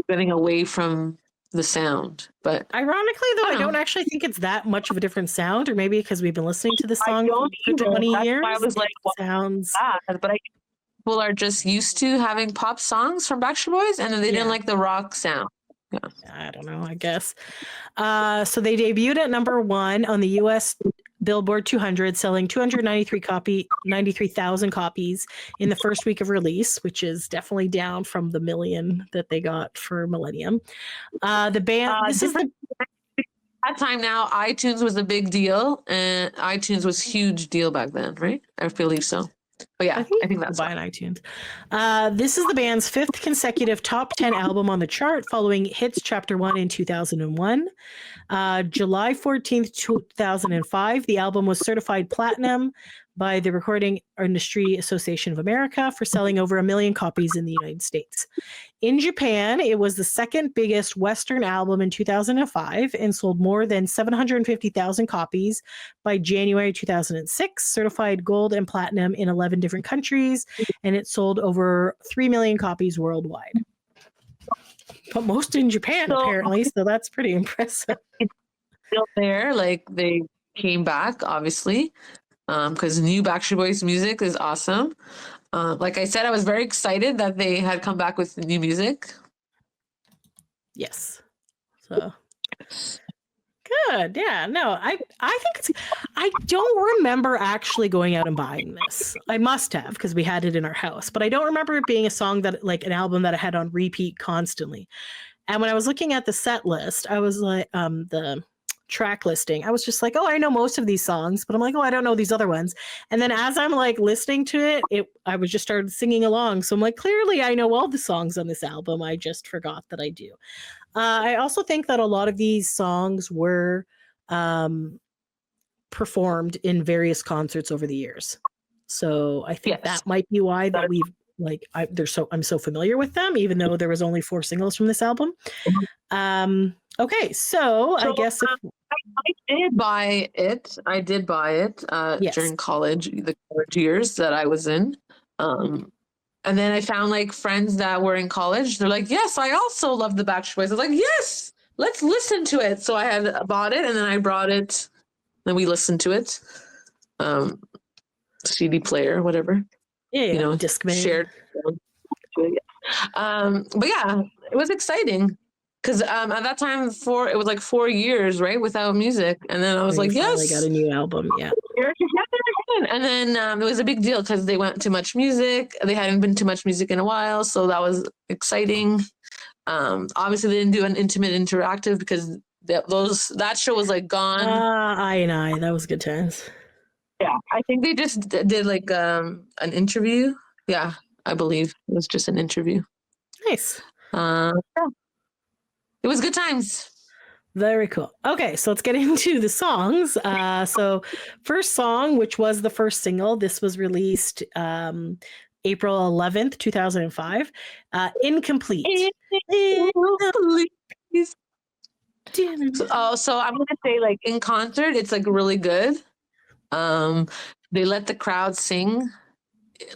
getting away from the sound, but ironically, though, I don't actually think it's that much of a different sound, or maybe because we've been listening to this song for 20 years. I was like, sounds bad, but people are just used to having pop songs from Backstreet Boys, and then they didn't like the rock sound. Yeah. I don't know, I guess. So they debuted at number 1 on the US Billboard 200, selling 93,000 copies in the first week of release, which is definitely down from the million that they got for Millennium. The band, that time now, iTunes was a big deal, and iTunes was huge deal back then, right? I believe so. But yeah, I think that's buy on iTunes. This is the band's 5th consecutive top 10 album on the chart, following Hits Chapter 1 in 2001. July 14th, 2005, the album was certified platinum by the Recording Industry Association of America for selling over 1 million copies in the United States. In Japan, it was the second biggest Western album in 2005 and sold more than 750,000 copies by January 2006, certified gold and platinum in 11 different countries, and it sold over 3 million copies worldwide. But most in Japan, apparently, so that's pretty impressive. It's still there, like they came back, obviously, because new Backstreet Boys music is awesome. Like I said, I was very excited that they had come back with new music. Yes. So good. Yeah. No, I think it's. I don't remember actually going out and buying this. I must have, because we had it in our house, but I don't remember it being a song that, like, an album that I had on repeat constantly. And when I was looking at the set list, I was like, the track listing, I was just like, oh, I know most of these songs, but I'm like, oh, I don't know these other ones. And then as I'm like listening to it, I was just started singing along. So I'm like, clearly I know all the songs on this album. I just forgot that I do. I also think that a lot of these songs were performed in various concerts over the years. So I think that might be why that we've I'm so familiar with them, even though there was only 4 singles from this album. Okay, so I guess I did buy it. I did buy it during college, the college years that I was in. And then I found like friends that were in college. They're like, yes, I also love the Backstreet Boys. I was like, yes, let's listen to it. So I had bought it, and then I brought it, and we listened to it. CD player, whatever. Yeah, you know, Discman. Shared. But yeah, it was exciting. Because at that time, it was like 4 years, right, without music, and then I was like, "Yes, they got a new album." Yeah, and then it was a big deal because they went to much music. They hadn't been to much music in a while, so that was exciting. Obviously, they didn't do an intimate interactive because that show was like gone. that was good times. Yeah, I think they just did like an interview. Yeah, I believe it was just an interview. Nice. Yeah. It was good times. Very cool. Okay, so let's get into the songs. So first song, which was the first single, this was released April 11th, 2005. Incomplete. So I'm going to say, like, in concert, it's like really good. They let the crowd sing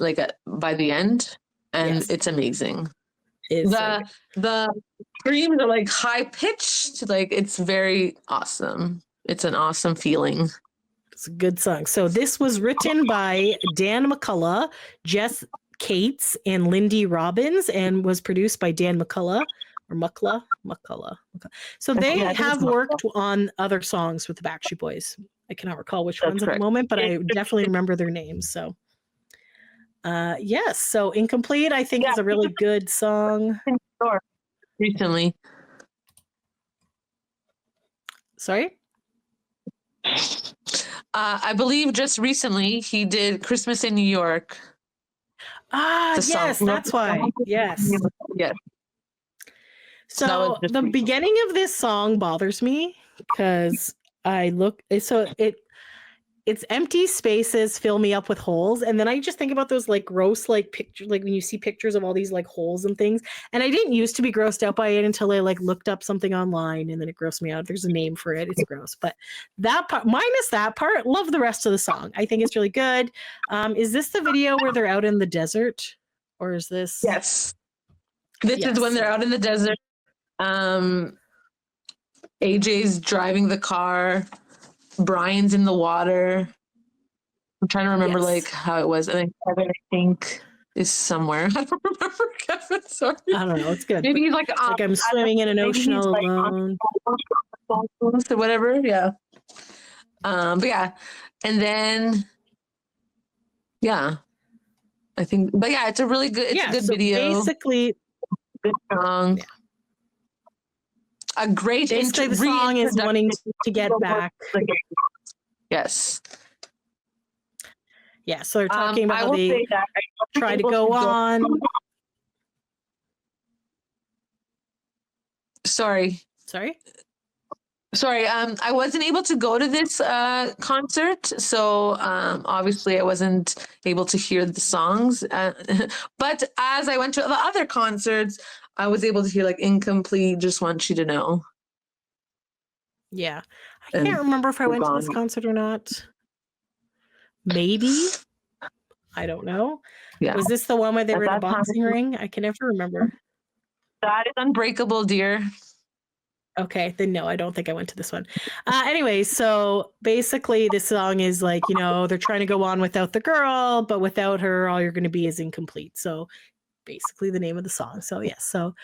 like by the end, and it's amazing. The screams are like high pitched, like it's very awesome. It's an awesome feeling. It's a good song. So this was written by Dan McCullough, Jess Cates, and Lindy Robbins, and was produced by Dan McCullough. So they have worked on other songs with the Backstreet Boys. I cannot recall which ones at the moment, but I definitely remember their names. So yes, so Incomplete, I think, is a really good song. Recently. Sorry? I believe just recently he did Christmas in New York. Yes, that's why. Yes. Yes. So the beginning of this song bothers me because it's empty spaces fill me up with holes, and then I just think about those like gross like pictures, like when you see pictures of all these like holes and things. And I didn't used to be grossed out by it until I like looked up something online, and then it grossed me out. There's a name for it. It's gross, but that part, minus that part, love the rest of the song. I think it's really good. Is this the video where they're out in the desert, or is this? Yes, this is when they're out in the desert. AJ's driving the car. Brian's in the water. I'm trying to remember like how it was. And then Kevin, I think, is somewhere. I don't remember Kevin. Sorry. I don't know. It's good. Maybe he's like I'm swimming in an ocean all alone. Or whatever. Yeah. But yeah, and then yeah, I think. But yeah, it's a really good. It's a good video. Basically, good song. Yeah. A great basically the song is wanting to get back. Yes. Yeah, so they're talking about how they try to go on. Sorry. I wasn't able to go to this concert, so obviously I wasn't able to hear the songs. But as I went to the other concerts, I was able to hear like Incomplete, Just Want You to Know. Yeah. I can't remember if I went to this concert or not. Maybe. I don't know. Yeah. Was this the one where they were in a boxing ring? I can never remember. That is Unbreakable, dear. Okay, then no, I don't think I went to this one. Anyway, so basically this song is like, you know, they're trying to go on without the girl, but without her, all you're going to be is incomplete. So basically the name of the song. So yes, so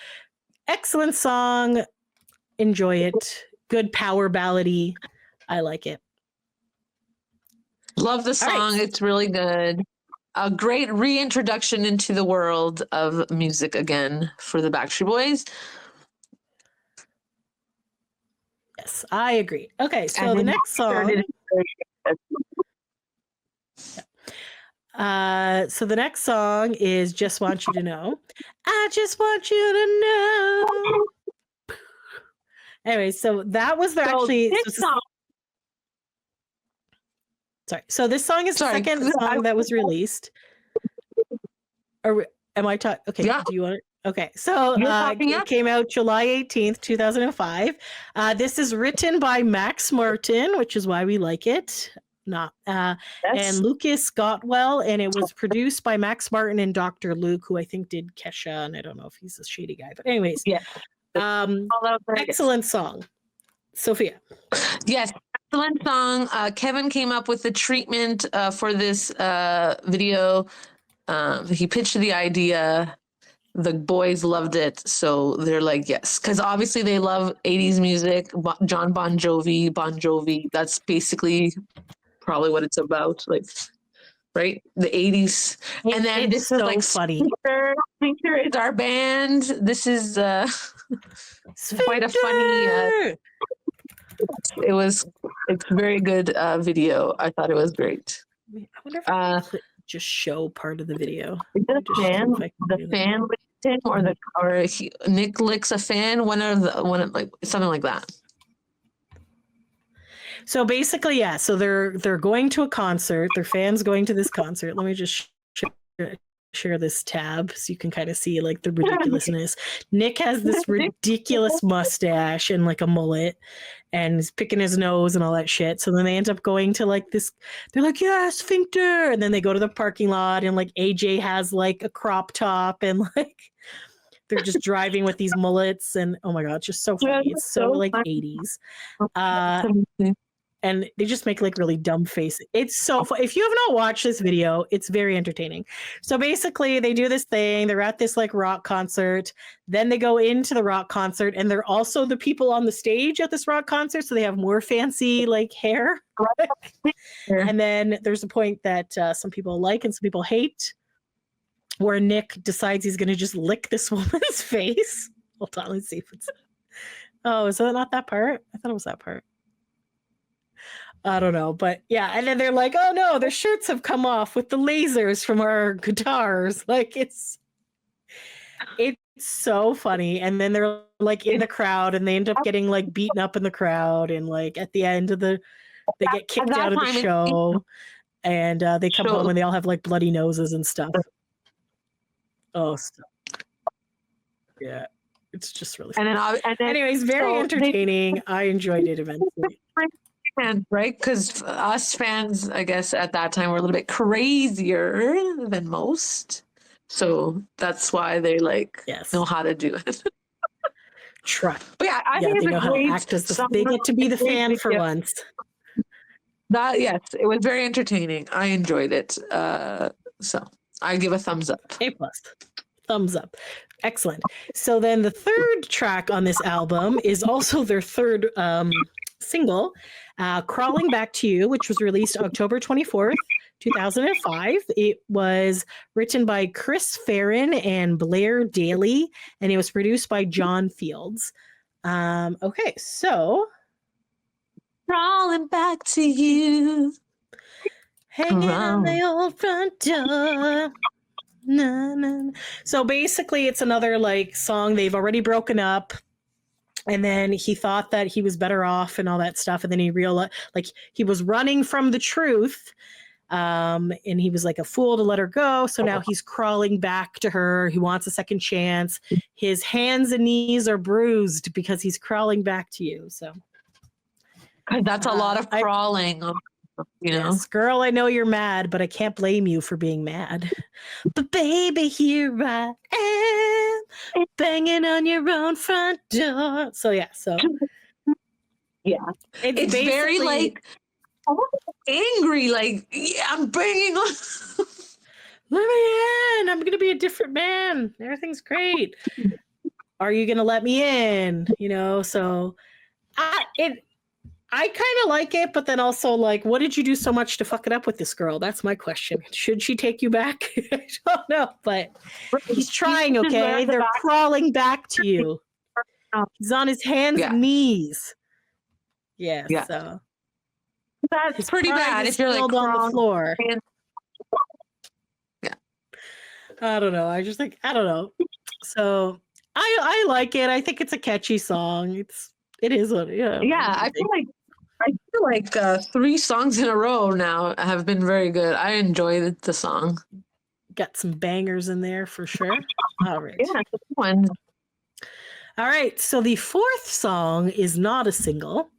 excellent song. Enjoy it. Good power ballady. I like it. Love the song. Right. It's really good. A great reintroduction into the world of music again for the Backstreet Boys. Yes, I agree. Okay, so the next song. So the next song is Just Want You to Know. I just want you to know. Anyway, so that was actually. Sorry. So this song is the second song that was released. Or am I talking? Okay. Yeah. Do you want it? Okay. So it came out July 18th, 2005. This is written by Max Martin, which is why we like it. And Lucas Gottwell, and it was produced by Max Martin and Dr. Luke, who I think did Kesha, and I don't know if he's a shady guy, but anyways, yeah. Excellent song. Sophia. Yes, excellent song. Kevin came up with the treatment for this video. He pitched the idea. The boys loved it, so they're like, yes, because obviously they love 80s music. John Bon Jovi. That's basically probably what it's about, like, right? The 80s. And then this is like funny. Sphincter is our band. This is quite a funny. It's very good video. I thought it was great. I wonder if I just show part of the video. The fan Nick licks a fan. One of like something like that. So basically, yeah. So they're going to a concert. Their fans going to this concert. Let me just share this tab so you can kind of see like the ridiculousness. Nick has this ridiculous mustache and like a mullet, and he's picking his nose and all that shit. So then they end up going to like this. They're like, yeah, Sphincter, and then they go to the parking lot, and like AJ has like a crop top, and like they're just driving with these mullets, and oh my god, it's just so funny. It's so like 80s. And they just make like really dumb faces. It's so fun. If you have not watched this video, it's very entertaining. So basically they do this thing. They're at this like rock concert. Then they go into the rock concert, and they're also the people on the stage at this rock concert. So they have more fancy like hair. And then there's a point that some people like and some people hate, where Nick decides he's going to just lick this woman's face. Hold on, let's see if it's. Oh, is that not that part? I thought it was that part. I don't know, but yeah. And then they're like, oh no, their shirts have come off with the lasers from our guitars. Like it's so funny. And then they're like in the crowd, and they end up getting like beaten up in the crowd. And like at the end of they get kicked out of the show, and they come home and they all have like bloody noses and stuff. Oh, yeah. It's just really funny. And then anyways, very entertaining. I enjoyed it immensely. Right, because us fans, I guess at that time, were a little bit crazier than most, so that's why they know how to do it. Try, but yeah, I think they know how to act as they get to be the fan for once. Yes, it was very entertaining. I enjoyed it, so I give a thumbs up. A+, thumbs up. Excellent. So then the third track on this album is also their third single. Crawling Back to You, which was released October 24th, 2005. It was written by Chris Farron and Blair Daly, and it was produced by John Fields. Okay, so Crawling back to you. hanging on the old front door. Na, na. So basically, it's another like song. They've already broken up, and then he thought that he was better off and all that stuff, and then he realized like he was running from the truth, and he was like a fool to let her go. So now he's crawling back to her. He wants a second chance. His hands and knees are bruised because he's crawling back to you. So that's a lot of crawling. You know, yes, girl, I know you're mad, but I can't blame you for being mad. But baby, here I am, banging on your own front door. So yeah, it's very like angry. Like I'm banging on. Let me in. I'm gonna be a different man. Everything's great. Are you gonna let me in? You know, so I kind of like it, but then also like, what did you do so much to fuck it up with this girl? That's my question. Should she take you back? I don't know, but he's trying, okay? They're crawling back to you. He's on his hands and knees. Yeah. So that's his pretty bad if you're like on the floor. Yeah. I don't know. I don't know. So I like it. I think it's a catchy song. It is what I feel like 3 songs in a row now have been very good. I enjoyed the song. Got some bangers in there for sure. All right. Yeah, it's a good one. All right. So the 4th song is not a single.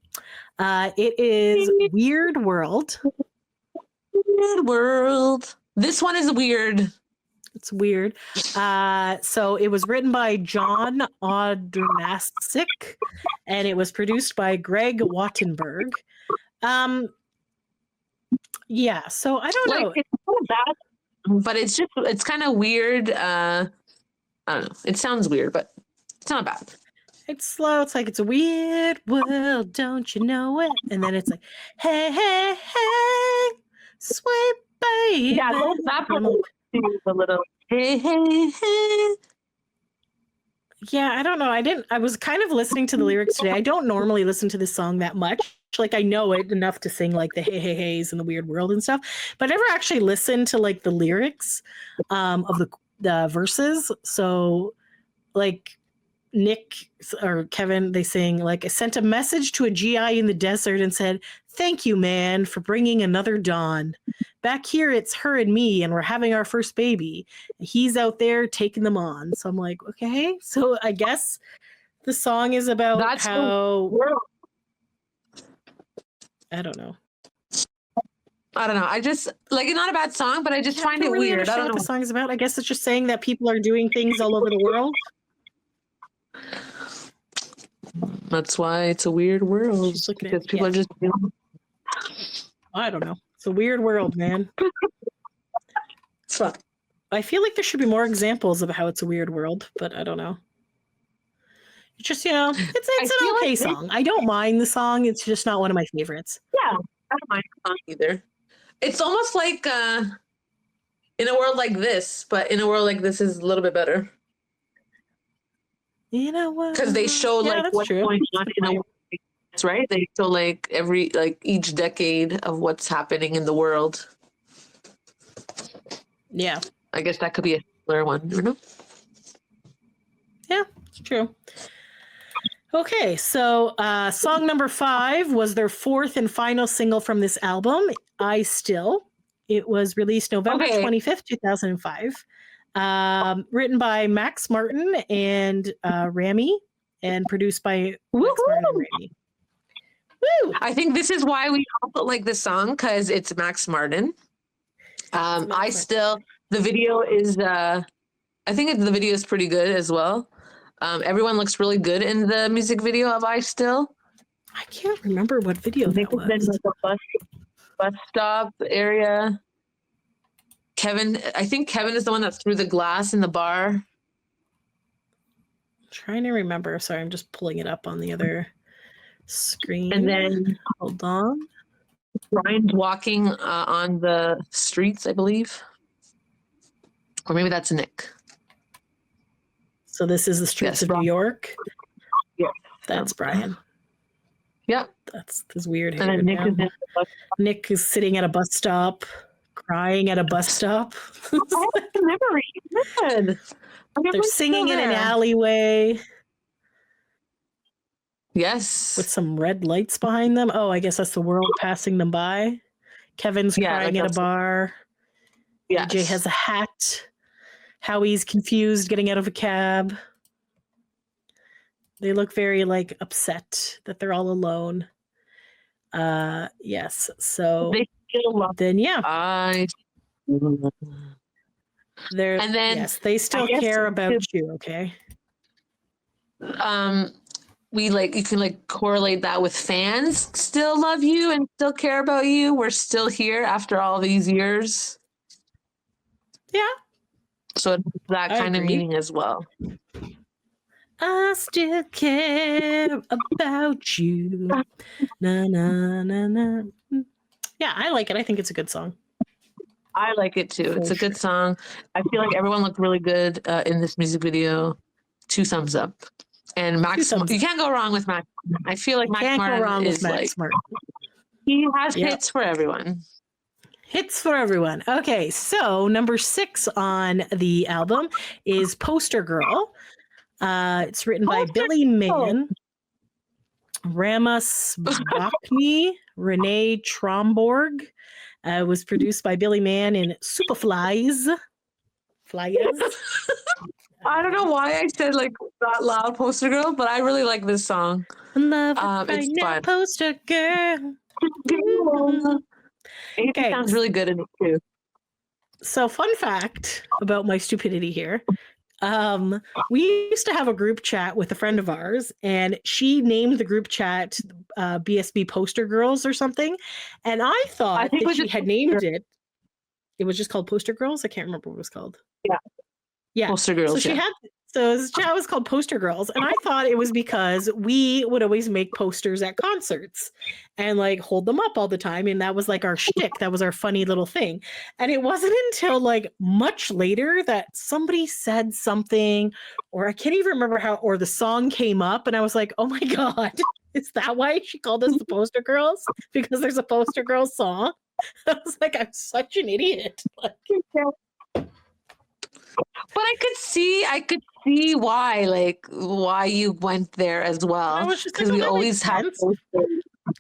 It is Weird World. Weird World. This one is weird. It's weird. So it was written by John Odernasik, and it was produced by Greg Wattenberg. Yeah, so I don't know. It's not bad, but it's kind of weird. I don't know. It sounds weird, but it's not bad. It's slow. It's like, it's a weird world, don't you know it? And then it's like, hey, hey, hey, sweet baby. Yeah, that a little hey, hey, hey. Yeah, I don't know. I was kind of listening to the lyrics today. I don't normally listen to this song that much. Like, I know it enough to sing like the hey, hey, heys and the weird world and stuff, but I never actually listened to like the lyrics of the verses. So like Nick or Kevin, they sing like, I sent a message to a GI in the desert and said, thank you, man, for bringing another dawn. Back here, it's her and me, and we're having our first baby. He's out there taking them on. So I'm like, okay. So I guess the song is about how... I don't know. I just, like, it's not a bad song, but I just find it really weird. I don't know what the song is about. I guess it's just saying that people are doing things all over the world. That's why it's a weird world. Because people are just doing... I don't know. It's a weird world, man. It's fun. I feel like there should be more examples of how it's a weird world, but I don't know. It's just, it's an okay song. I don't mind the song. It's just not one of my favorites. Yeah, I don't mind the song either. It's almost like In a World Like This, but In a World Like This is a little bit better. You know what? Because they show like what's going on in a world like this, right? They show like each decade of what's happening in the world. Yeah. I guess that could be a similar one, you know? Yeah, it's true. Okay, so song number 5 was their 4th and final single from this album, I Still. It was released November 25th, 2005. Written by Max Martin and Rami, and produced by Max Martin and Rami. Woo! I think this is why we also like this song, because it's Max Martin. I Still, the video is, I think the video is pretty good as well. Everyone looks really good in the music video of I Still. I can't remember what video that was. Like a bus stop area. I think Kevin is the one that threw the glass in the bar. I'm trying to remember. Sorry, I'm just pulling it up on the other Scream. And then hold on. Brian's walking on the streets, I believe. Or maybe that's Nick. So this is the streets of New York. Yeah. That's Brian. Yep. That's his weird hair. And then Nick is sitting at a bus stop, crying at a bus stop. They're singing in an alleyway. Yes. With some red lights behind them. Oh, I guess that's the world passing them by. Kevin's crying at a bar. Yes. AJ has a hat. Howie's confused getting out of a cab. They look very like upset that they're all alone. Yes. So they still love then they're and then yes, they still care about you, okay? We like you can like correlate that with fans still love you and still care about you. We're still here after all these years. Yeah. So it's that kind of meaning as well. I still care about you. Na na na na. Yeah, I like it. I think it's a good song. I like it too. It's a good song. I feel like everyone looked really good in this music video. 2 thumbs up. And Max, you can't go wrong with Max. I feel like Max Martin is like he has hits for everyone. Hits for everyone. Okay, so number 6 on the album is Poster Girl. It's written by Billy Mann, Ramus Bachny, Renee Tromborg. It was produced by Billy Mann in Superflies. I don't know why I said like that loud, Poster Girl, but I really like this song. It's fun. Poster Girl. It sounds really good in it too. So, fun fact about my stupidity here. We used to have a group chat with a friend of ours, and she named the group chat BSB Poster Girls or something. And I thought that she had named it. It was just called Poster Girls. I can't remember what it was called. Yeah. Poster Girls. So this chat was called Poster Girls, and I thought it was because we would always make posters at concerts and like hold them up all the time, and that was like our shtick. That was our funny little thing. And it wasn't until like much later that somebody said something, or I can't even remember how, or the song came up, and I was like, oh my god, is that why she called us the Poster Girls? Because there's a Poster Girls song. I was like, I'm such an idiot. But I could see why you went there as well. Because we always have posters.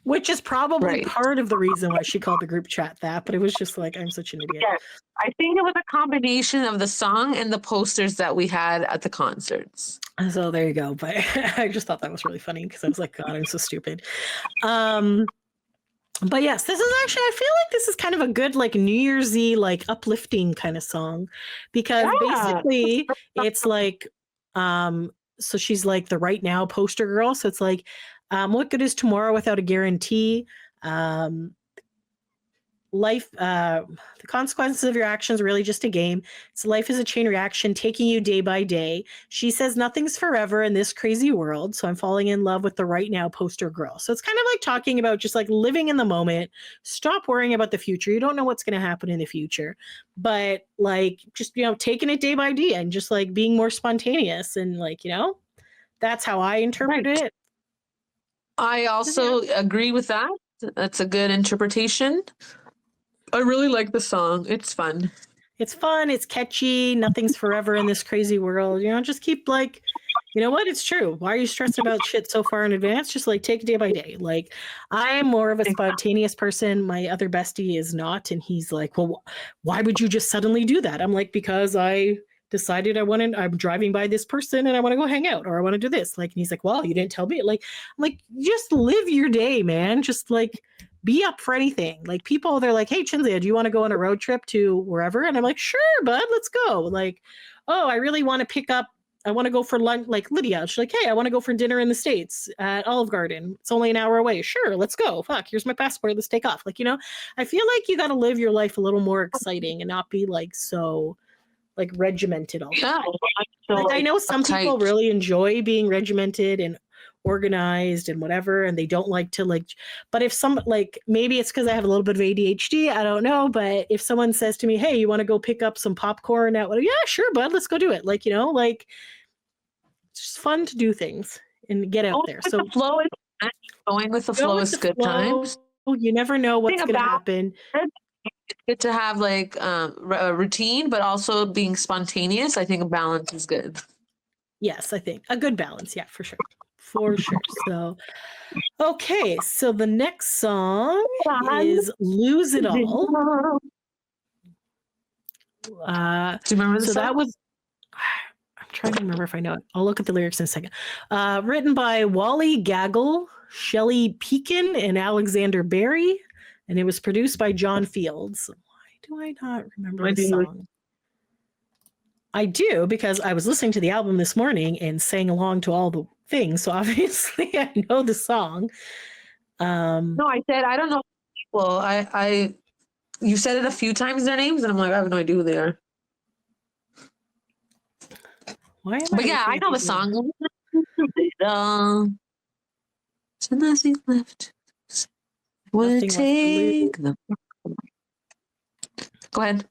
Which is probably part of the reason why she called the group chat that, but it was just like, I'm such an idiot. Yes. I think it was a combination of the song and the posters that we had at the concerts. So there you go. But I just thought that was really funny because I was like, God, I'm so stupid. But yes, this is actually, I feel like this is kind of a good like New Year's Eve, like uplifting kind of song, because basically it's like, so she's like the right now poster girl. So it's like, what good is tomorrow without a guarantee? Life, the consequences of your actions are really just a game. So life is a chain reaction taking you day by day. She says nothing's forever in this crazy world. So I'm falling in love with the right now poster girl. So it's kind of like talking about just like living in the moment. Stop worrying about the future. You don't know what's going to happen in the future, but like just, you know, taking it day by day and just like being more spontaneous. And like, you know, that's how I interpret it. I also agree with that. That's a good interpretation. I really like the song. It's fun. It's fun. It's catchy. Nothing's forever in this crazy world. You know, just keep like, you know what? It's true. Why are you stressing about shit so far in advance? Just like take it day by day. Like I am more of a spontaneous person. My other bestie is not. And he's like, well, why would you just suddenly do that? I'm like, because I decided I'm driving by this person and I want to go hang out or I want to do this. Like, and he's like, well, you didn't tell me. Like, I'm like, just live your day, man. Just like, be up for anything. Like people, they're like, hey, Chinzia, do you want to go on a road trip to wherever? And I'm like, sure, bud, let's go. Like, oh, I really want I want to go for lunch. Like Lydia, she's like, hey, I want to go for dinner in the States at Olive Garden. It's only an hour away. Sure, let's go. Fuck, here's my passport. Let's take off. Like, you know, I feel like you got to live your life a little more exciting and not be like so like regimented all the time. Like, I know some people really enjoy being regimented and organized and whatever, and they don't like to like, but if some like, maybe it's because I have a little bit of ADHD, I don't know, but if someone says to me, hey, you want to go pick up some popcorn at, yeah, sure, bud, let's go do it. Like, like it's just fun to do things and get out there. So the flow is going with the flow is good times. You never know what's going to happen. It's good to have like a routine, but also being spontaneous. I think a balance is good. Yes, I think a good balance. Yeah, for sure. For sure. So, okay. So the next song is Lose It All. Do you remember the song? That was, I'm trying to remember if I know it. I'll look at the lyrics in a second. Written by Wally Gaggle, Shelley Pekin, and Alexander Berry. And it was produced by John Fields. Why do I not remember the song? I do, because I was listening to the album this morning and sang along to all the things. So obviously I know the song. No, I said, I don't know people. You said it a few times, their names, and I'm like, I have no idea who they are. But yeah, I know the song. So nothing left. Would take them. Go ahead.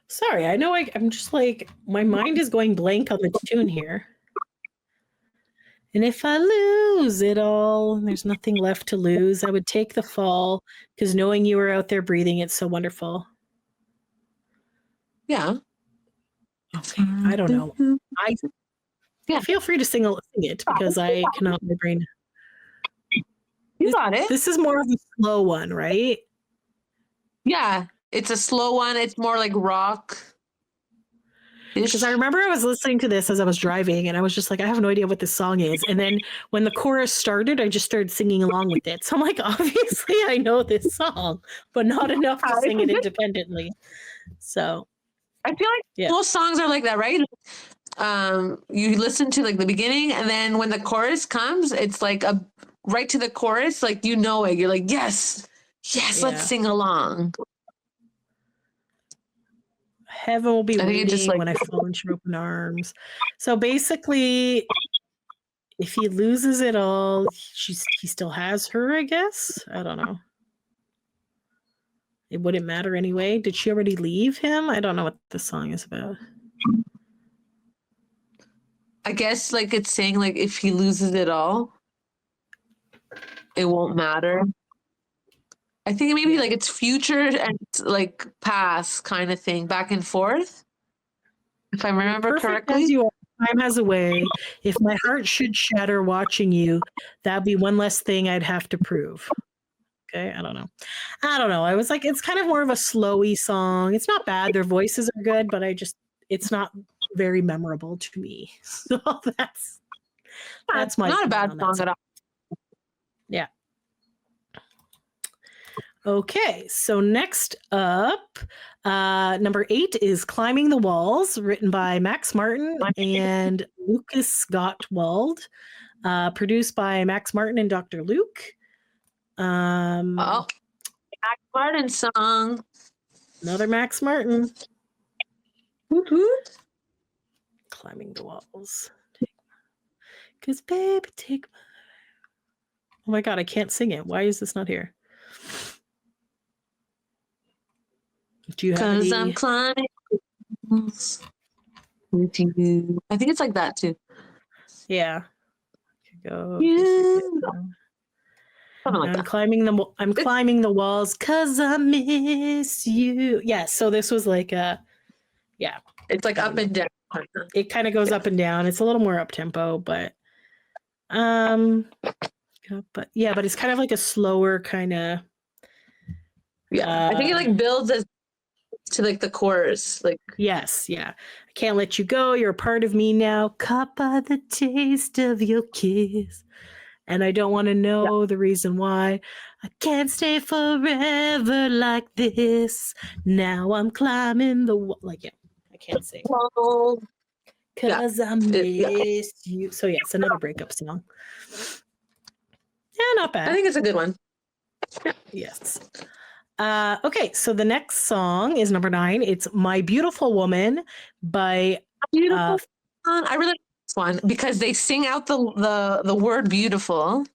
Sorry, I know I'm just like, my mind is going blank on the tune here. And if I lose it all, there's nothing left to lose, I would take the fall, because knowing you were out there breathing, it's so wonderful. Yeah. Okay, I don't know. Feel free to sing it, because I cannot, my brain. You got it. This is more of a slow one, right? Yeah, it's a slow one. It's more like rock. Because I remember I was listening to this as I was driving, and I was just like, I have no idea what this song is. And then when the chorus started, I just started singing along with it. So I'm like, obviously I know this song, but not enough to sing it independently. So I feel like most songs are like that, right? You listen to like the beginning, and then when the chorus comes, it's like right to the chorus, like it. You're like, yes, let's sing along. Heaven will be waiting when I fall into your open arms. So basically, if he loses it all, he still has her, I guess. I don't know. It wouldn't matter anyway. Did she already leave him? I don't know what the song is about. I guess like it's saying like if he loses it all, it won't matter. I think maybe like it's future and like past kind of thing, back and forth. If I remember correctly. As you are, time has a way. If my heart should shatter watching you, that'd be one less thing I'd have to prove. Okay, I don't know. I was like, it's kind of more of a slowy song. It's not bad. Their voices are good, but it's not very memorable to me. So that's my not a bad song at all. Yeah. Okay, so next up, number 8 is Climbing the Walls, written by Max Martin and Lucas Gottwald, produced by Max Martin and Dr. Luke. Max Martin song. Another Max Martin. Woo-hoo. Climbing the Walls. Because baby, take my... Oh my God, I can't sing it. Why is this not here? Do you have any... I'm climbing with you. I think it's like that too. Yeah. Go. Something like I'm that. climbing the walls because I miss you. Yeah, so this was like it's like up and down. It kind of goes up and down. It's a little more up tempo, but but it's kind of like a slower kind of. Yeah, I think it like builds as to like the chorus, like yes, yeah. I can't let you go. You're a part of me now. Caught by the taste of your kiss, and I don't want to know the reason why. I can't stay forever like this. Now I'm climbing the wall. Like I can't sing. Cause I miss you. So yeah, it's another breakup song. Yeah, not bad. I think it's a good one. Yes. Okay, so the next song is number 9. It's My Beautiful Woman by Beautiful. I really one because they sing out the word beautiful.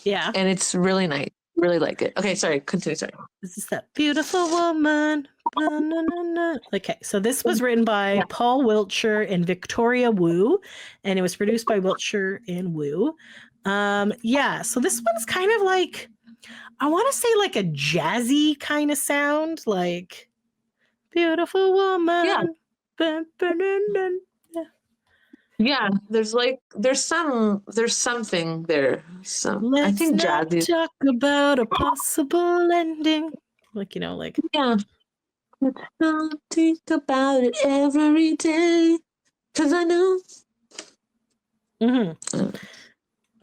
Yeah. And it's really nice. Really like it. Okay, sorry. Continue. Sorry. This is that beautiful woman. Na, na, na, na. Okay, so this was written by Paul Wiltshire and Victoria Wu, and it was produced by Wiltshire and Wu. Yeah, so this one's kind of like, I want to say like a jazzy kind of sound, like beautiful woman. Yeah. Dun, dun, dun, dun. Yeah, there's something there. Let's I think not jazzy. talk about a possible ending. Like, like Yeah. Let's not think about it every day. Cause I know. Mm-hmm.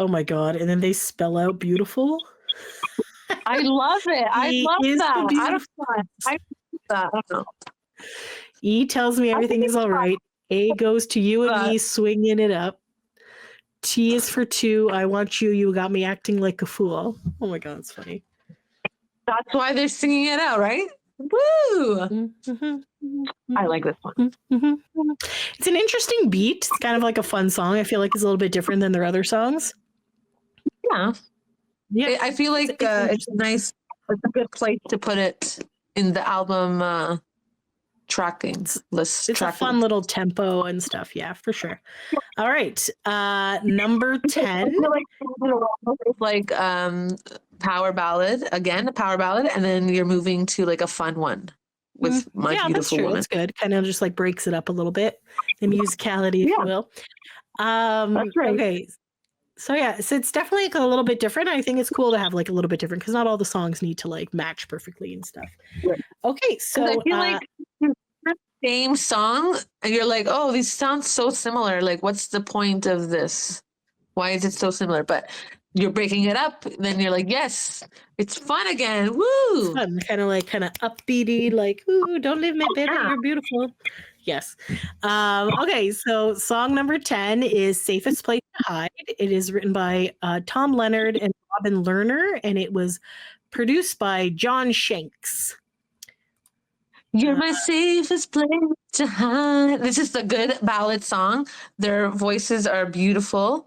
Oh my god! And then they spell out beautiful. I love it. I love that. I don't know. E tells me everything is all right. A goes to you and me swinging it up. T is for two. I want you. You got me acting like a fool. Oh my god, it's funny. That's why they're singing it out, right? Woo! Mm-hmm. I like this one. Mm-hmm. It's an interesting beat. It's kind of like a fun song. I feel like it's a little bit different than their other songs. Yeah. Yeah. I feel like it's nice. It's a good place to put it in the album tracking list. It's a fun little tempo and stuff. Yeah, for sure. All right. Number 10. It's like power ballad. Again, a power ballad. And then you're moving to like a fun one with My Beautiful that's true. Woman. That's good. Kind of just like breaks it up a little bit. The musicality, if you will. That's right. Okay. So yeah, so it's definitely like a little bit different. I think it's cool to have like a little bit different because not all the songs need to like match perfectly and stuff. Right. Okay, so I feel like same song and you're like, oh, these sound so similar. Like, what's the point of this? Why is it so similar? But you're breaking it up, then you're like, yes, it's fun again. Woo! It's fun, kind of upbeaty, like, ooh, don't leave me, baby, you're beautiful. Yes. Okay, so song number 10 is Safest Place to Hide. It is written by Tom Leonard and Robin Lerner, and it was produced by John Shanks. You're my safest place to hide. This is a good ballad song. Their voices are beautiful.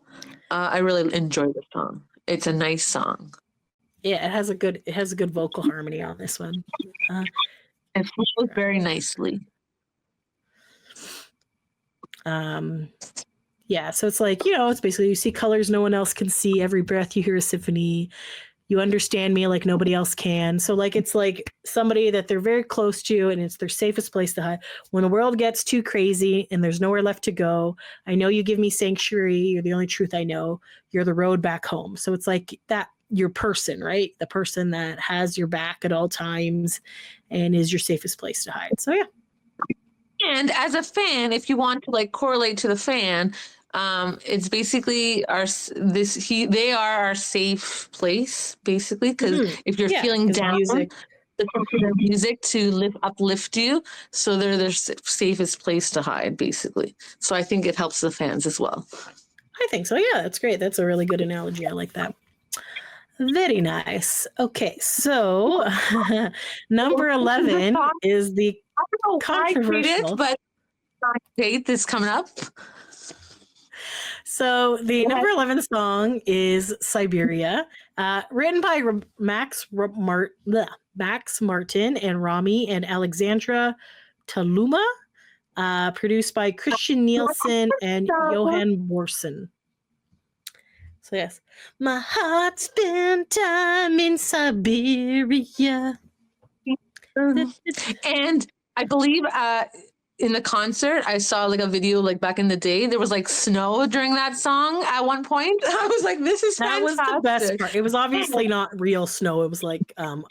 I really enjoy the song. It's a nice song. Yeah, it has a good vocal harmony on this one. It flows very nicely. Yeah, so it's like, it's basically you see colors no one else can see. Every breath you hear a symphony. You understand me like nobody else can. So like it's like somebody that they're very close to and it's their safest place to hide. When the world gets too crazy and there's nowhere left to go, I know you give me sanctuary. You're the only truth I know. You're the road back home. So it's like that your person, right? The person that has your back at all times and is your safest place to hide. So yeah. And as a fan, if you want to like correlate to the fan, it's basically they are our safe place, basically, because if you're feeling down, listen to their music to uplift you. So they're their safest place to hide, basically. So I think it helps the fans as well. I think so. Yeah, that's great. That's a really good analogy. I like that. Very nice. Okay, so number 11 is the controversial. But date is coming up. So the number 11 song is Siberia, written by Max Martin and Rami and Alexandra Taluma, produced by Christian Nielsen and Johan Borson. So yes, my heart spent time in Siberia. And I believe in the concert, I saw like a video like back in the day. There was like snow during that song at one point. I was like, "This is fantastic." That was the best part. It was obviously not real snow. It was like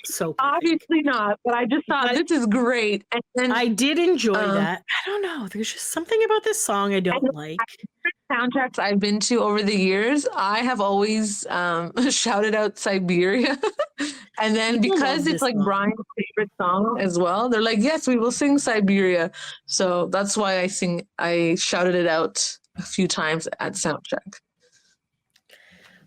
soap. Obviously not, but I just thought this is great. And then, I did enjoy that. I don't know. There's just something about this song I don't like. Soundtracks I've been to over the years, I have always shouted out Siberia. And then because it's like Brian's favorite song as well, they're like, yes, we will sing Siberia. So that's why I shouted it out a few times at soundtrack.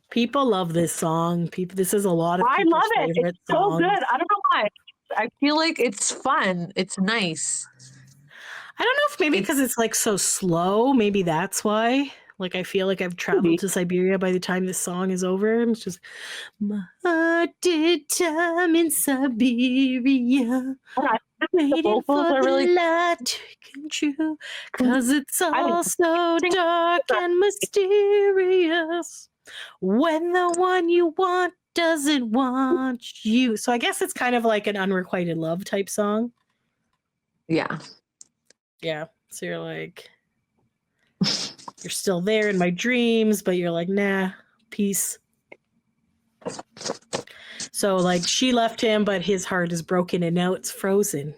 People love this song. This is a lot of people's favorite it. It's so good. I don't know why. I feel like it's fun. It's nice. I don't know if maybe because it's like so slow, maybe that's why. Like I feel like I've traveled to Siberia by the time this song is over. It's just my heart did time in Siberia. Waiting for the light to come true, cause it's all so dark and mysterious when the one you want doesn't want you. So I guess it's kind of like an unrequited love type song. Yeah. Yeah. So you're like, you're still there in my dreams, but you're like, nah, peace. So like she left him, but his heart is broken and now it's frozen.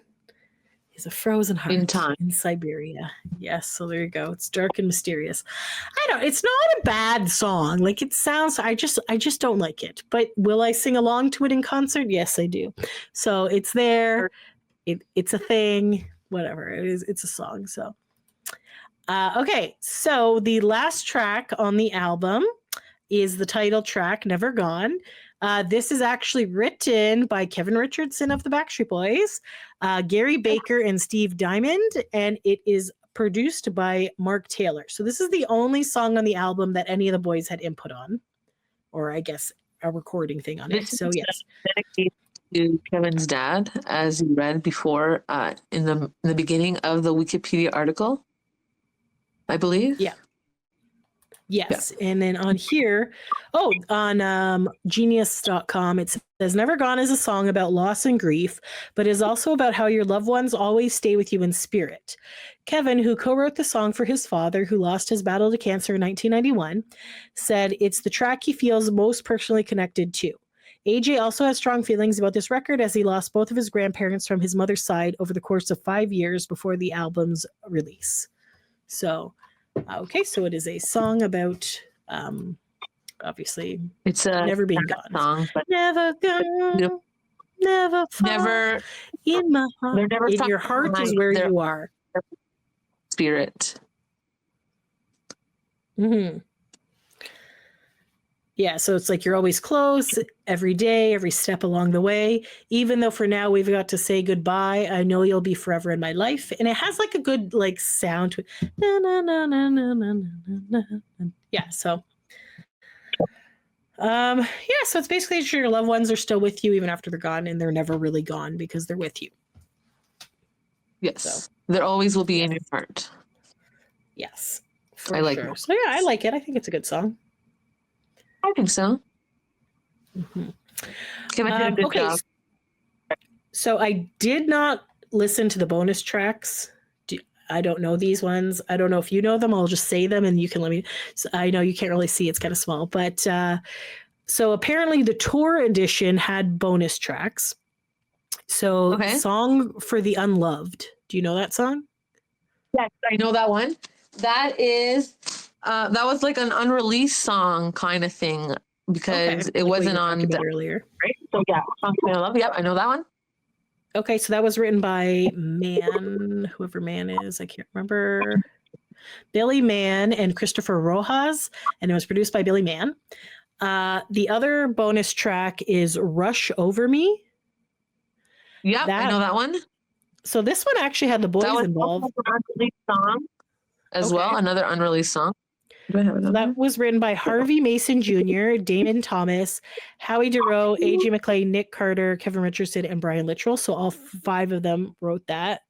He's a frozen heart in time in Siberia. Yes, so there you go. It's dark and mysterious. It's not a bad song. Like it sounds, I just don't like it. But will I sing along to it in concert? Yes, I do. So it's there. It's a thing. Whatever. It's a song. So okay. So the last track on the album is the title track, Never Gone. This is actually written by Kevin Richardson of the Backstreet Boys, Gary Baker and Steve Diamond, and it is produced by Mark Taylor. So this is the only song on the album that any of the boys had input on, or I guess a recording thing on it. So yes, dedicated to Kevin's dad, as you read before in the beginning of the Wikipedia article, I believe. Yeah. Yes. Yeah. And then on here, on genius.com, it says Never Gone is a song about loss and grief, but is also about how your loved ones always stay with you in spirit. Kevin, who co-wrote the song for his father, who lost his battle to cancer in 1991, said it's the track he feels most personally connected to. AJ also has strong feelings about this record as he lost both of his grandparents from his mother's side over the course of 5 years before the album's release. So okay, so it is a song about, obviously, it's a never being gone. Song, but never gone, never far, never in my heart. Never in your heart is where you are. Spirit. Mm-hmm. Yeah, so it's like you're always close every day, every step along the way. Even though for now we've got to say goodbye, I know you'll be forever in my life. And it has like a good like sound to it. Na, na, na, na, na, na, na, na. Yeah, so so it's basically your loved ones are still with you even after they're gone, and they're never really gone because they're with you. Yes. So, there always will be in your heart. Yes. I like it. it. So yeah, I like it. I think it's a good song. I think so. Mm-hmm. Kim, I did a good job. So I did not listen to the bonus tracks. I don't know these ones. I don't know if you know them. I'll just say them and you can let me. So I know you can't really see. It's kind of small. But so apparently the tour edition had bonus tracks. So Song for the Unloved. Do you know that song? Yes, I know that one. That is... that was like an unreleased song kind of thing because it wasn't on the earlier. Right? So yeah, Song for the Love. Yep, I know that one. Okay, so that was written by whoever Man is, I can't remember. Billy Mann and Christopher Rojas, and it was produced by Billy Mann. The other bonus track is Rush Over Me. Yep, I know that one. So this one actually had the boys involved. An unreleased song as well, another unreleased song. That was written by Harvey Mason Jr., Damon Thomas, Howie DeRoe, AJ McClain, Nick Carter, Kevin Richardson, and Brian Littrell. So all 5 of them wrote that.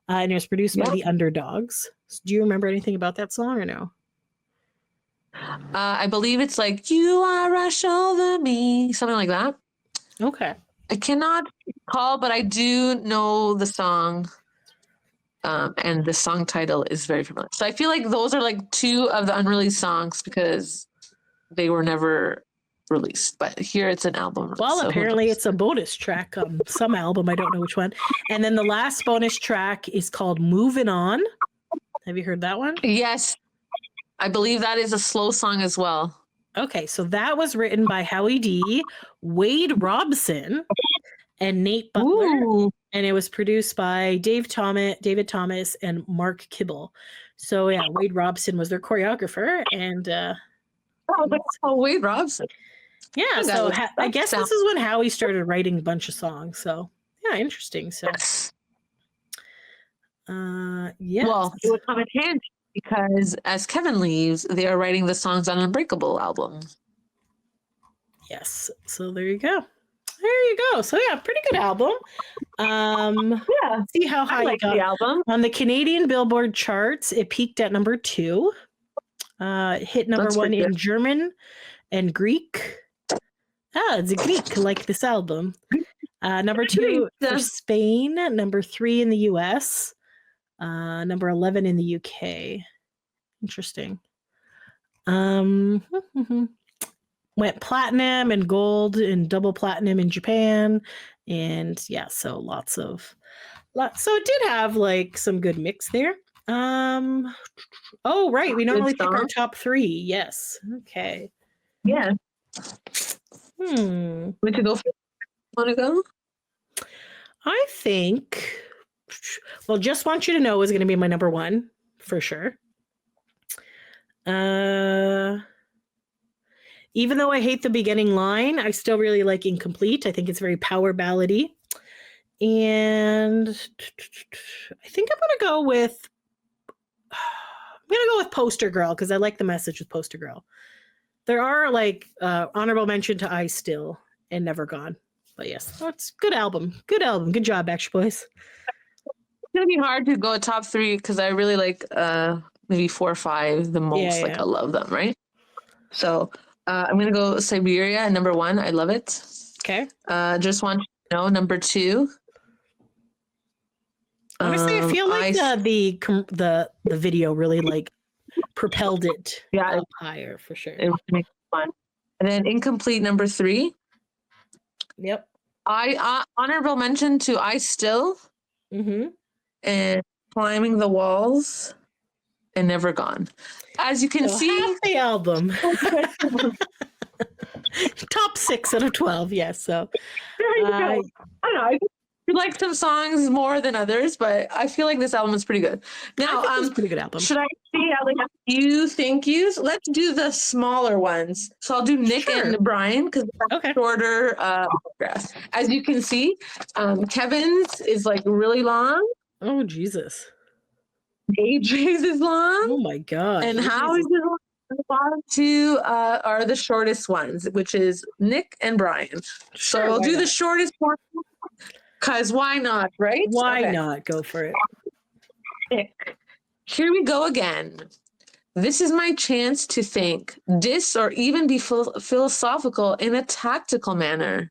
And it was produced by the Underdogs. Do you remember anything about that song or no? I believe it's like, you are rush over me, something like that. Okay. I cannot recall, but I do know the song. And the song title is very familiar. So I feel like those are like 2 of the unreleased songs because they were never released. But here it's an album. Well, apparently it's a bonus track on some album. I don't know which one. And then the last bonus track is called Moving On. Have you heard that one? Yes. I believe that is a slow song as well. Okay, so that was written by Howie D, Wade Robson, and Nate Butler. Ooh. And it was produced by David Thomas, and Mark Kibble. So yeah, Wade Robson was their choreographer, and Wade Robson. Yeah, so I guess this is when Howie started writing a bunch of songs. So yeah, interesting. So Yes. Well, it would come in handy because as Kevin leaves, they are writing the songs on Unbreakable album. Yes. So there you go. There you go. So yeah, pretty good album. Yeah, See how high I like it got the album. on the Canadian Billboard charts. It peaked at number 2. Hit number That's 1 pretty in good. German and Greek. It's a Greek like this album. Number 2 for Spain. Number 3 in the US. Number 11 in the UK. Interesting. Went platinum and gold and double platinum in Japan. And yeah, so so it did have like some good mix there. Oh right, we normally pick our top 3. Yes. Okay. Yeah. Want to go first? Want to go? I think Just Want You to Know is going to be my number 1 for sure. Even though I hate the beginning line, I still really like Incomplete. I think it's very power ballady. And I think I'm going to go with Poster Girl because I like the message with Poster Girl. There are like honorable mention to I Still and Never Gone. But yes, it's good album. Good album. Good job, Backstreet Boys. It's going to be hard to go top 3 because I really like maybe 4 or 5 the most. I love them, right? So I'm going to go Siberia, number 1. I love it. Okay. Just Want You to Know, number 2. Honestly, I feel like the video really like propelled it up higher for sure. It makes it fun. And then Incomplete, number 3. Yep. I honorable mention to I Still and Climbing the Walls and Never Gone. As you can see, half the album. Top 6 out of 12. Yes. So I don't know. I like some songs more than others, but I feel like this album is pretty good. Now, it's a pretty good album. Should I see like a few thank yous? Let's do the smaller ones. So I'll do Nick and Brian because they're shorter paragraphs. As you can see, Kevin's is like really long. Oh Jesus. AJ's is long. Oh my God. And Howie's is long. The bottom 2 are the shortest ones, which is Nick and Brian. So I'll do the shortest one. Because why not, right? Why not? Go for it. Nick. Here we go again. This is my chance to think, diss, or even be philosophical in a tactical manner.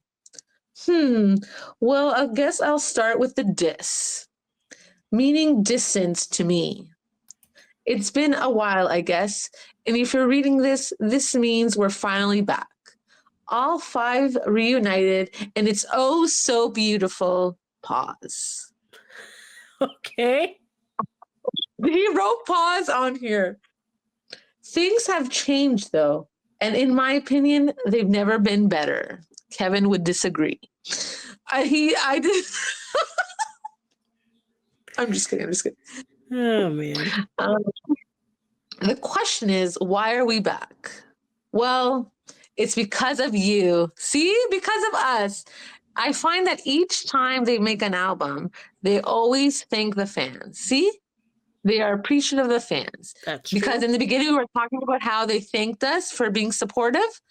Well, I guess I'll start with the diss, meaning distance to me. It's been a while, I guess, and if you're reading this, this means we're finally back. All 5 reunited, and it's oh so beautiful. Pause. Okay. He wrote pause on here. Things have changed, though, and in my opinion, they've never been better. Kevin would disagree. I did. I'm just kidding. Oh man. The question is, why are we back? Well, it's because of you. See, because of us. I find that each time they make an album, they always thank the fans. See? They are appreciative of the fans. That's because true. In the beginning, we were talking about how they thanked us for being supportive.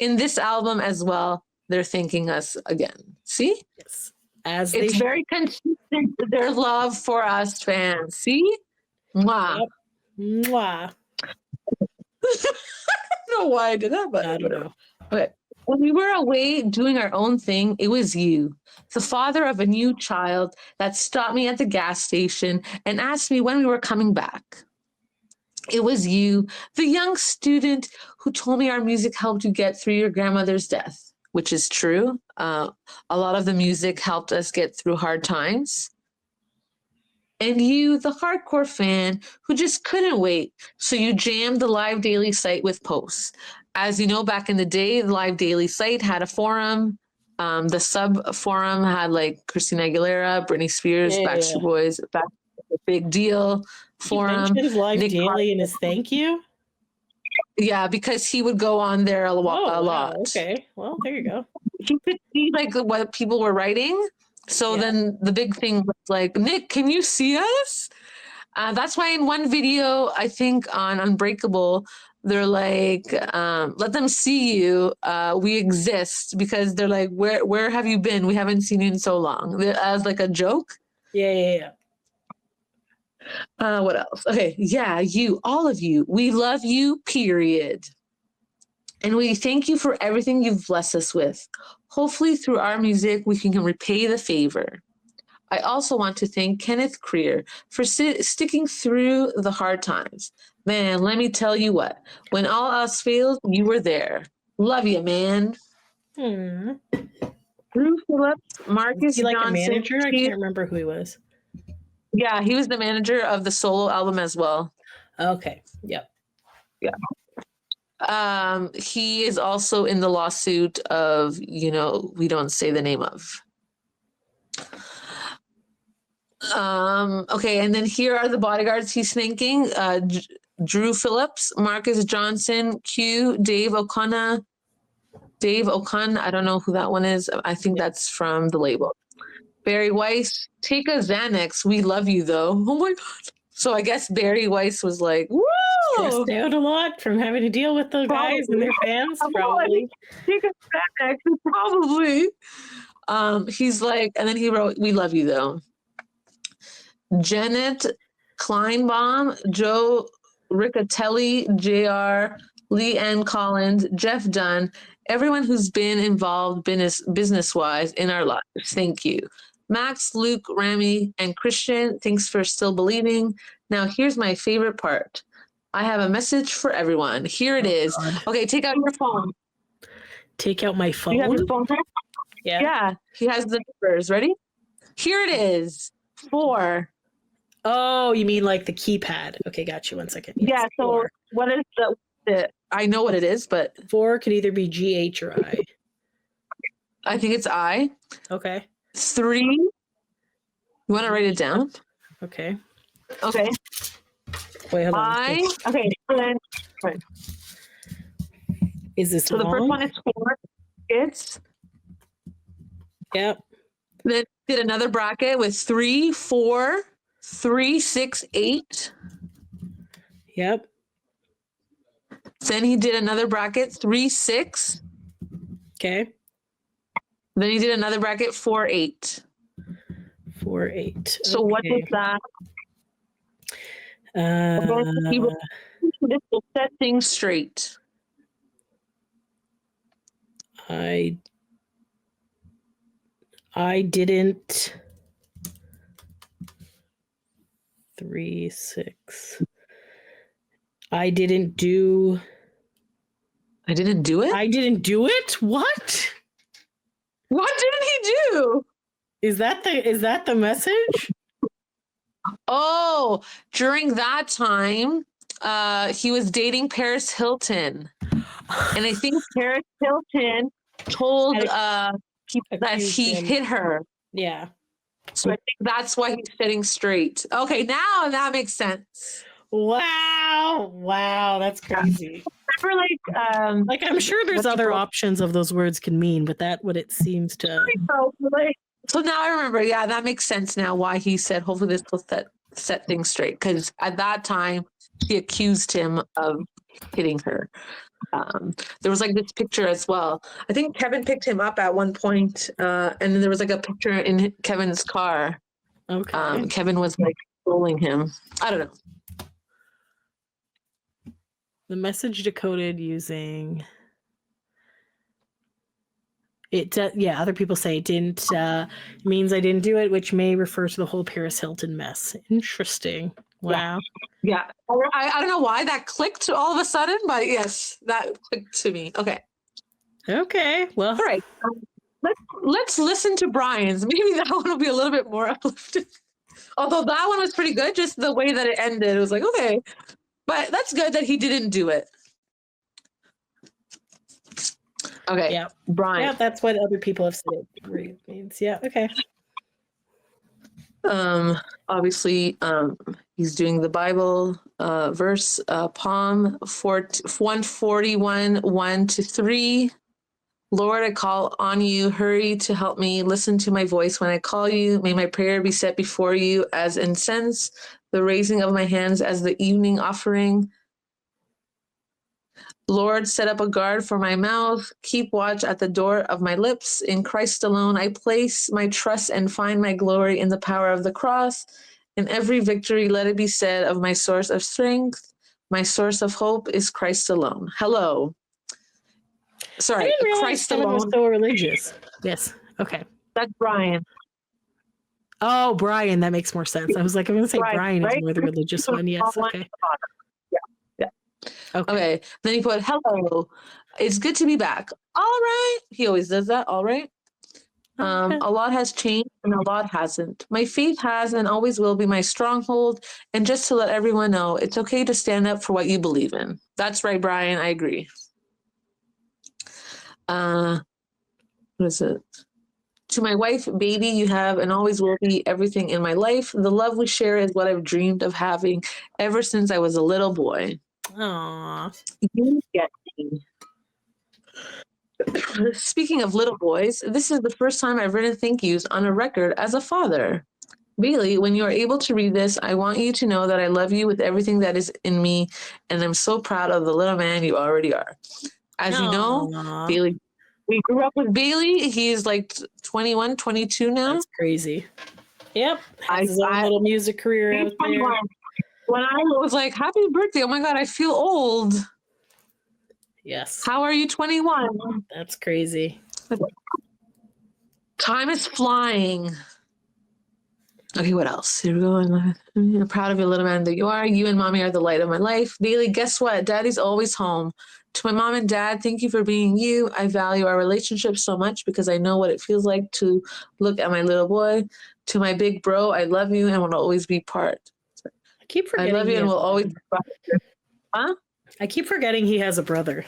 In this album as well, they're thanking us again. See? Yes. As it's very consistent, their love for us fans. See? Mwah. Yep. Mwah. I don't know why I did that, but I don't know. But when we were away doing our own thing, it was you, the father of a new child, that stopped me at the gas station and asked me when we were coming back. It was you, the young student who told me our music helped you get through your grandmother's death, which is true. A lot of the music helped us get through hard times. And you, the hardcore fan who just couldn't wait, so you jammed the Live Daily site with posts. As you know, back in the day, the Live Daily site had a forum. The sub forum had like Christina Aguilera, Britney Spears, Backstreet Boys, Big Deal forum. He mentions Live Daily in his thank you? Yeah, because he would go on there a lot. Okay, well, there you go. He could see like what people were writing, So then the big thing was like, Nick, can you see us? That's why in one video, I think on Unbreakable, they're like, let them see you. We exist, because they're like, where have you been? We haven't seen you in so long. As like a joke. Yeah. What else? Okay. Yeah. You, all of you, we love you, period. And we thank you for everything you've blessed us with. Hopefully through our music, we can repay the favor. I also want to thank Kenneth Creer for sticking through the hard times. Man, let me tell you what, when all else failed, you were there. Love you, man. Drew Phillips, Marcus Is he like Johnson. a manager? I can't remember who he was. Yeah, he was the manager of the solo album as well. Okay. Yep. Yeah. He is also in the lawsuit of, we don't say the name of. Okay, and then here are the bodyguards he's thanking. Drew Phillips, Marcus Johnson, Q, Dave O'Connor, I don't know who that one is. I think that's from the label. Barry Weiss, take a Xanax. We love you though. Oh my God. So I guess Barry Weiss was like, woo! Stressed out a lot from having to deal with the guys and their fans, probably. Take a Xanax, probably. He's like, and then he wrote, we love you though. Janet Kleinbaum, Joe Riccatelli, JR, Lee Ann Collins, Jeff Dunn, everyone who's been involved business-wise in our lives. Thank you. Max, Luke, Rami, and Christian, thanks for still believing. Now, here's my favorite part. I have a message for everyone. Here it is. God. Okay, take out your phone. Take out my phone? You have your phone? Yeah. Yeah, he has the numbers. Ready? Here it is. 4. Oh, you mean like the keypad. Okay, got you. 1 second. Yes, yeah, so 4. What is the I know what it is, but 4 could either be GH or I. I think it's I. Okay. 3. You want to write it down? Okay. Okay. Wait, hold on. Okay. Right. Is this so long? The first one is 4. It's. Yep. Then did another bracket with 3, 4, 3, 6, 8. Yep. Then he did another bracket 3, 6. Okay. Then he did another bracket 4, 8. 4, 8. So what is that? He will set things straight. I didn't. 3, 6. I didn't do. I didn't do it? I didn't do it? What? What didn't he do? Is that the message? Oh, during that time, he was dating Paris Hilton. And I think Paris Hilton told that he hit her. Yeah. So I think that's why he's sitting straight. Okay, now that makes sense. Wow, that's crazy. Like I'm sure there's other options of those words can mean, but that's what it seems to. So now I remember. Yeah, that makes sense now. Why he said, "Hopefully this will set things straight." Because at that time, she accused him of hitting her. There was like this picture as well. I think Kevin picked him up at one point, and then there was like a picture in Kevin's car. Okay. Kevin was like trolling him. I don't know. The message decoded using it. Yeah, other people say it didn't means I didn't do it, which may refer to the whole Paris Hilton mess. Interesting. Wow. Yeah. I don't know why that clicked all of a sudden, but yes, that clicked to me. Okay. Okay. Well. All right. Let's listen to Brian's. Maybe that one will be a little bit more uplifting. Although that one was pretty good, just the way that it ended. It was like, okay. But that's good that he didn't do it. Okay. Yeah. Brian. Yeah, that's what other people have said it means. Yeah. Okay. Obviously, he's doing the Bible verse, Psalm 141, 1-3. Lord, I call on you. Hurry to help me. Listen to my voice when I call you. May my prayer be set before you as incense, the raising of my hands as the evening offering. Lord, set up a guard for my mouth. Keep watch at the door of my lips. In Christ alone, I place my trust and find my glory in the power of the cross. In every victory, let it be said of my source of strength, my source of hope is Christ alone. Hello. Sorry, I didn't realize Christ Kevin was alone. so religious. Yes. Okay. That's Brian. Oh, Brian, that makes more sense. I was like, I'm going to say Brian right? is more the religious one. Yes. Okay. Yeah. Okay. Okay. Then he put, hello. It's good to be back. All right. He always does that. All right. Okay. A lot has changed and a lot hasn't. My faith has and always will be my stronghold. And just to let everyone know, it's okay to stand up for what you believe in. That's right, Brian. I agree. What is it? To my wife, baby, you have and always will be everything in my life. The love we share is what I've dreamed of having ever since I was a little boy. Aww. You get me. Speaking of little boys, this is the first time I've written thank yous on a record as a father. Bailey, when you are able to read this, I want you to know that I love you with everything that is in me, and I'm so proud of the little man you already are. As you know, Bailey, we grew up with Bailey. He's like 21, 22 now. That's crazy. Yep. Has his own little music career out there. When I was like, happy birthday, oh my God, I feel old. Yes. How are you 21? That's crazy. Time is flying. Okay, what else? Here we go. I'm proud of you, little man that you are. You and mommy are the light of my life. Bailey, guess what? Daddy's always home. To my mom and dad, thank you for being you. I value our relationship so much because I know what it feels like to look at my little boy. To my big bro, I love you and will always be part. I keep forgetting. I love you and will always be part. Huh? I keep forgetting he has a brother.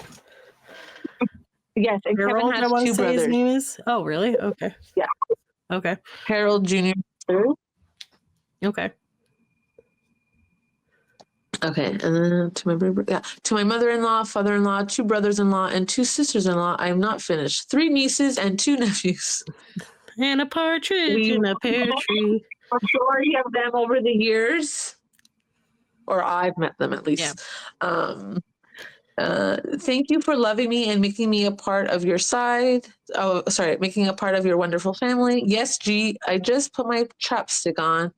Yes, and Kevin has two brothers. His name is? Oh, really? Okay. Yeah. Okay. Harold Jr. Okay. Okay, and to my mother-in-law, father-in-law, 2 brothers-in-law, and 2 sisters-in-law. I am not finished. 3 nieces and 2 nephews. And a partridge in a pear tree. Majority of them over the years, or I've met them at least. Yeah. Thank you for loving me and making me a part of your side. Oh, sorry, making a part of your wonderful family. Yes, G, I just put my chapstick on.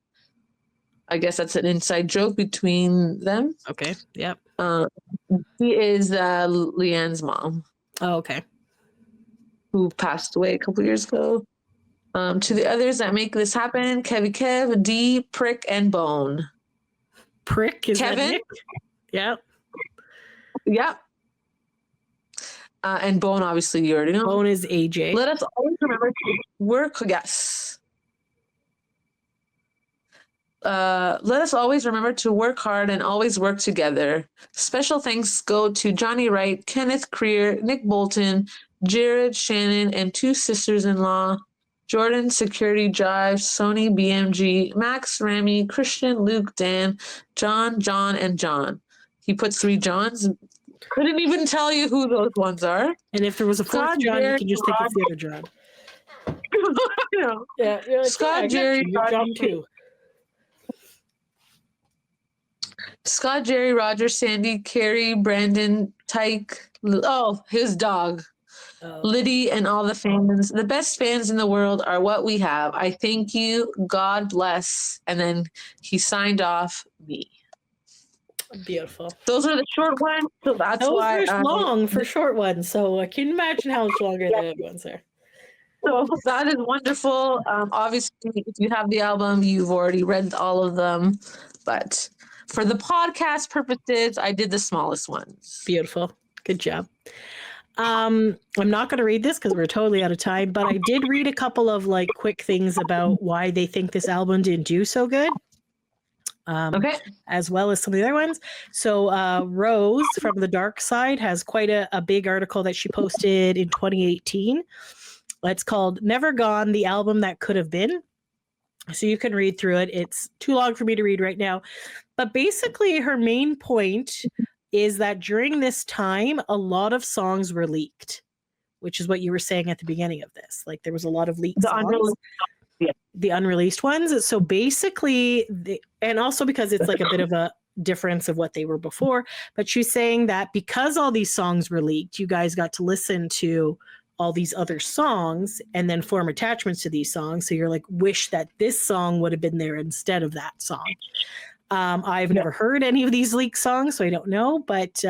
I guess that's an inside joke between them. Okay. Yep. He is Leanne's mom. Oh, okay. Who passed away a couple years ago. To the others that make this happen, Kevy Kev, D, Prick, and Bone. Prick is Kevin? That Nick? Yep. Yep. And Bone, obviously, you already know. Bone is AJ. Let us always remember to work. Yes. Let us always remember to work hard and always work together. Special thanks go to Johnny Wright, Kenneth Creer, Nick Bolton, Jared, Shannon, and 2 sisters-in-law, Jordan, Security Drive, Sony, BMG, Max, Rami, Christian, Luke, Dan, John, and John. He puts 3 Johns. Couldn't even tell you who those ones are. And if there was a 4th John, you can just think it's the other John. Yeah. Like, Scott, Jerry, John too. Scott, Jerry, Roger, Sandy, Carrie, Brandon, Tyke, his dog, Liddy, and all the fans. The best fans in the world are what we have. I thank you. God bless. And then he signed off me. Beautiful. Those are the short ones. So that's Those why are long for short ones. So I can imagine how much longer the other ones are. So that is wonderful. Obviously, if you have the album, you've already read all of them. But for the podcast purposes, I did the smallest ones. Beautiful. Good job. I'm not going to read this because we're totally out of time, but I did read a couple of like quick things about why they think this album didn't do so good. Okay. As well as some of the other ones. So Rose from The Dark Side has quite a big article that she posted in 2018. It's called Never Gone, the album that could have been. So you can read through it. It's too long for me to read right now. But basically her main point is that during this time, a lot of songs were leaked. which is what you were saying at the beginning of this. Like there was a lot of leaked songs. Yeah. The unreleased ones. So basically, and also because it's like a bit of a difference of what they were before, but she's saying that because all these songs were leaked, you guys got to listen to all these other songs and then form attachments to these songs. So you're like, wish that this song would have been there instead of that song. I've never heard any of these leaked songs, so I don't know, but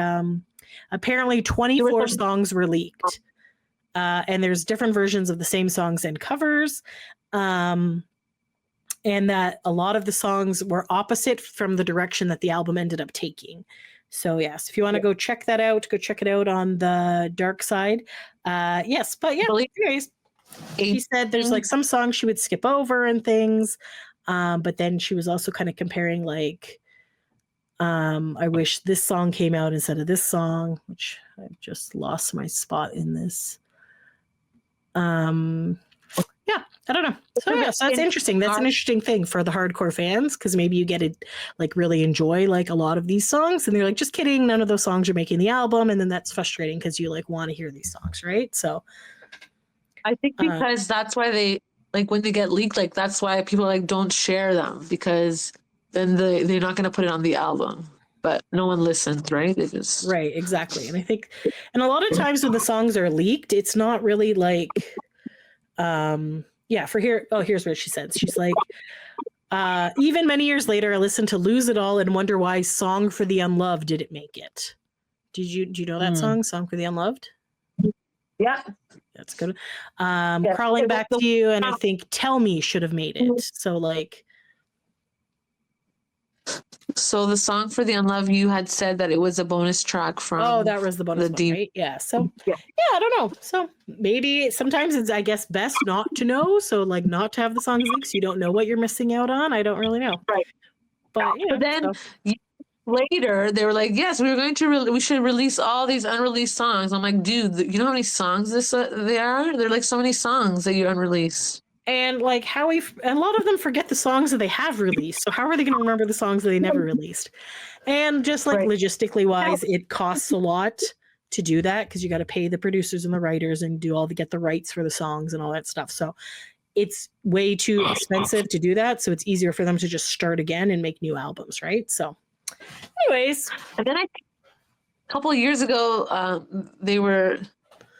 apparently 24 songs were leaked. And there's different versions of the same songs and covers. And that a lot of the songs were opposite from the direction that the album ended up taking. So yes, if you want to go check that out, go check it out on the dark side. Yes, but yeah, anyways, she said there's like some songs she would skip over and things. But then she was also kind of comparing like, I wish this song came out instead of this song, which I've just lost my spot in this. Yeah, I don't know. So yeah, so that's interesting. That's an interesting thing for the hardcore fans, because maybe you get to like really enjoy like a lot of these songs, and they're like, just kidding, none of those songs are making the album, and then that's frustrating because you like want to hear these songs, right? So I think because that's why they like when they get leaked, like that's why people like don't share them, because then they're not going to put it on the album. But no one listens, right? They just right, exactly. And I think, and a lot of times when the songs are leaked, it's not really like. Yeah, for here. Oh, here's what she said. She's like, even many years later, I listened to Lose It All and wonder why Song for the Unloved didn't make it. Do you know that song, Song for the Unloved? Yeah. That's good. Crawling Back to You, and I think Tell Me should have made it. So like. So the Song for the Unloved, you had said that it was a bonus track from. Oh, that was the bonus one, right? Yeah. So yeah, I don't know. So maybe sometimes it's, I guess, best not to know. So like not to have the songs leaked, so you don't know what you're missing out on. I don't really know. Right. But then later they were like, yes, we were going to we should release all these unreleased songs. I'm like, dude, you know how many songs they are? They're like so many songs that you unreleased. And like a lot of them forget the songs that they have released. So how are they going to remember the songs that they never released? And just like logistically wise, it costs a lot to do that because you got to pay the producers and the writers and get the rights for the songs and all that stuff. So it's way too expensive to do that. So it's easier for them to just start again and make new albums, right? So anyways. And then a couple of years ago, they were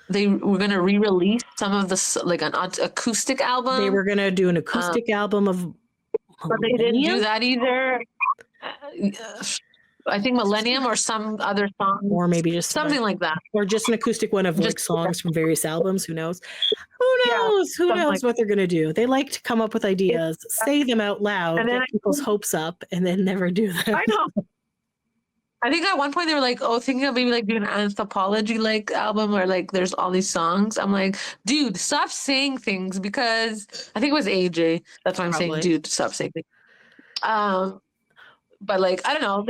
going to re-release some of the like an acoustic album. They were going to do an acoustic album of but they didn't do that either. I think Millennium or some other song, or maybe just something like that, or just an acoustic one of like songs from various albums. Who knows? Who knows what they're going to do? They like to come up with ideas, say them out loud, and then get people's hopes up, and then never do them. I know. I think at one point they were like, thinking of maybe like doing an anthropology like album where like there's all these songs. I'm like, dude, stop saying things, because I think it was AJ. That's why I'm saying, dude, stop saying things. But like, I don't know.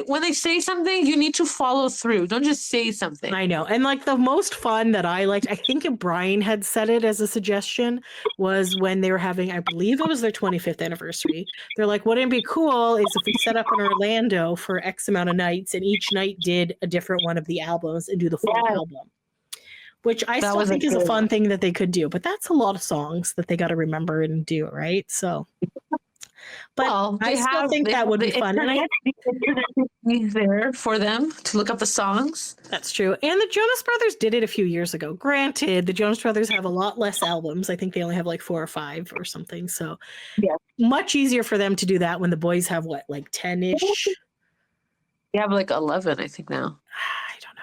When they say something, you need to follow through. Don't just say something. I know. And like the most fun that I liked, I think Brian had said it as a suggestion, was when they were having, I believe it was their 25th anniversary. They're like, wouldn't it be cool is if we set up in Orlando for X amount of nights and each night did a different one of the albums and do the full album. Which I still think is a fun thing that they could do. But that's a lot of songs that they got to remember and do, right? So... But I still think that would be fun. And I be there for them to look up the songs. That's true. And the Jonas Brothers did it a few years ago. Granted, the Jonas Brothers have a lot less albums. I think they only have like 4 or 5 or something. So much easier for them to do that when the boys have what, like 10-ish? They have like 11, I think now. I don't know.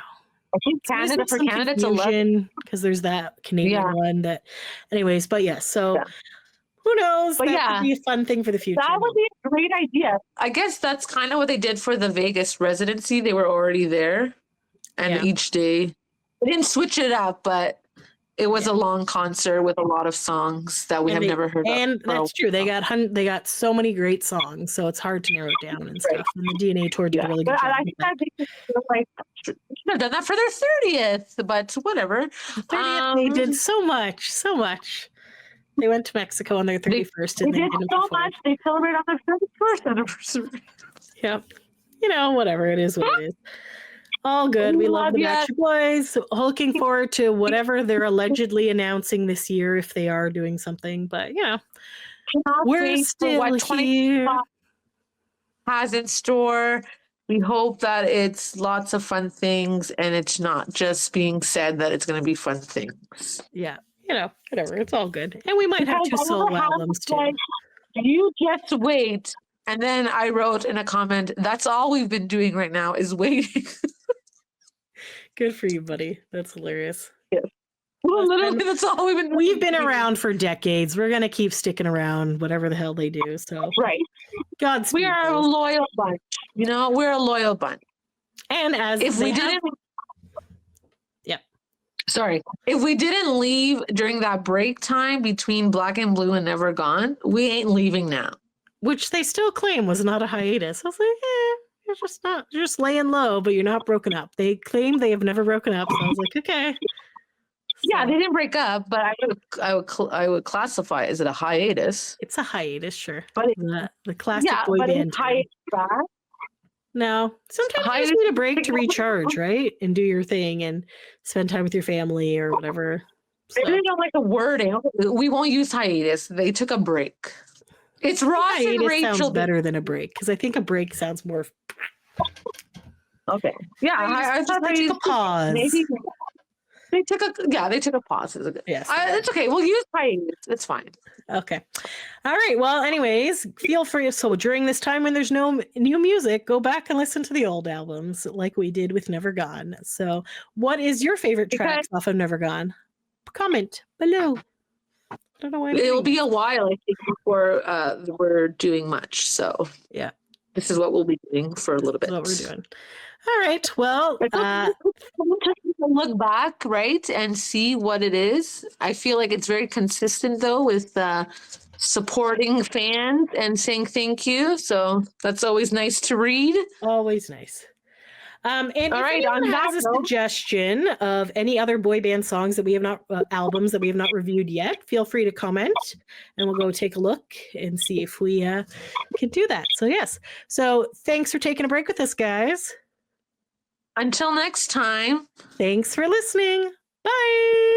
I think Canada it's 11 because there's that Canadian one that. Anyways, but yes, so. Yeah. Who knows? But that would be a fun thing for the future. That would be a great idea. I guess that's kind of what they did for the Vegas residency. They were already there. And each day, they didn't switch it up, but it was a long concert with a lot of songs that we have never heard of. And that's true. They got so many great songs, so it's hard to narrow it down and stuff. And the DNA tour did a really good job. I think that they should have done that for their 30th, but whatever. 30th, they did so much. They went to Mexico on their 31st. They did so much. They celebrate on their 31st anniversary. Yep. Whatever. It is what it is. All good. We love the ya. Backstreet Boys. Looking forward to whatever they're allegedly announcing this year if they are doing something. But Cannot we're wait for still what here. 2025 has in store. We hope that it's lots of fun things and it's not just being said that it's going to be fun things. Yeah, whatever. It's all good. And we might have two Because solo I have albums too. like, you just wait. And then I wrote in a comment, that's all we've been doing right now is waiting. Good for you, buddy. That's hilarious. Well, literally, that's all we've been doing. We've been around for decades. We're gonna keep sticking around, whatever the hell they do. So Right. Godspeed. We are a loyal bunch. We're a loyal bunch. And as if we didn't Sorry. If we didn't leave during that break time between Black and Blue and Never Gone, we ain't leaving now. Which they still claim was not a hiatus. I was like, you're just laying low, but you're not broken up. They claim they have never broken up. So I was like, okay. Yeah, they didn't break up, but I would classify it as a hiatus. It's a hiatus, sure. But the classic boy band. No, sometimes you just need a break to recharge, right? And do your thing and spend time with your family or whatever. So. They don't like the wording. We won't use hiatus. They took a break. It's Ross and Rachel. Sounds better than a break because I think a break sounds more. Okay. Yeah, I thought they took a pause. Maybe they took a pause. Yes, it's okay. We'll use hiatus. It's fine. Okay. All right. Well, anyways, feel free. So during this time when there's no new music, go back and listen to the old albums like we did with Never Gone. So what is your favorite tracks off of Never Gone? Comment below. I don't know why. It'll be a while, I think, before we're doing much. So yeah, this is what we'll be doing for a little bit. That's what we're doing. All right. Well, look back, right, and see what it is. I feel like it's very consistent though with supporting fans and saying thank you. So that's always nice to read. Always nice. And if anyone has a suggestion of any other boy band songs that we have not, albums that we have not reviewed yet, feel free to comment and we'll go take a look and see if we can do that. So yes. So thanks for taking a break with us, guys. Until next time. Thanks for listening. Bye.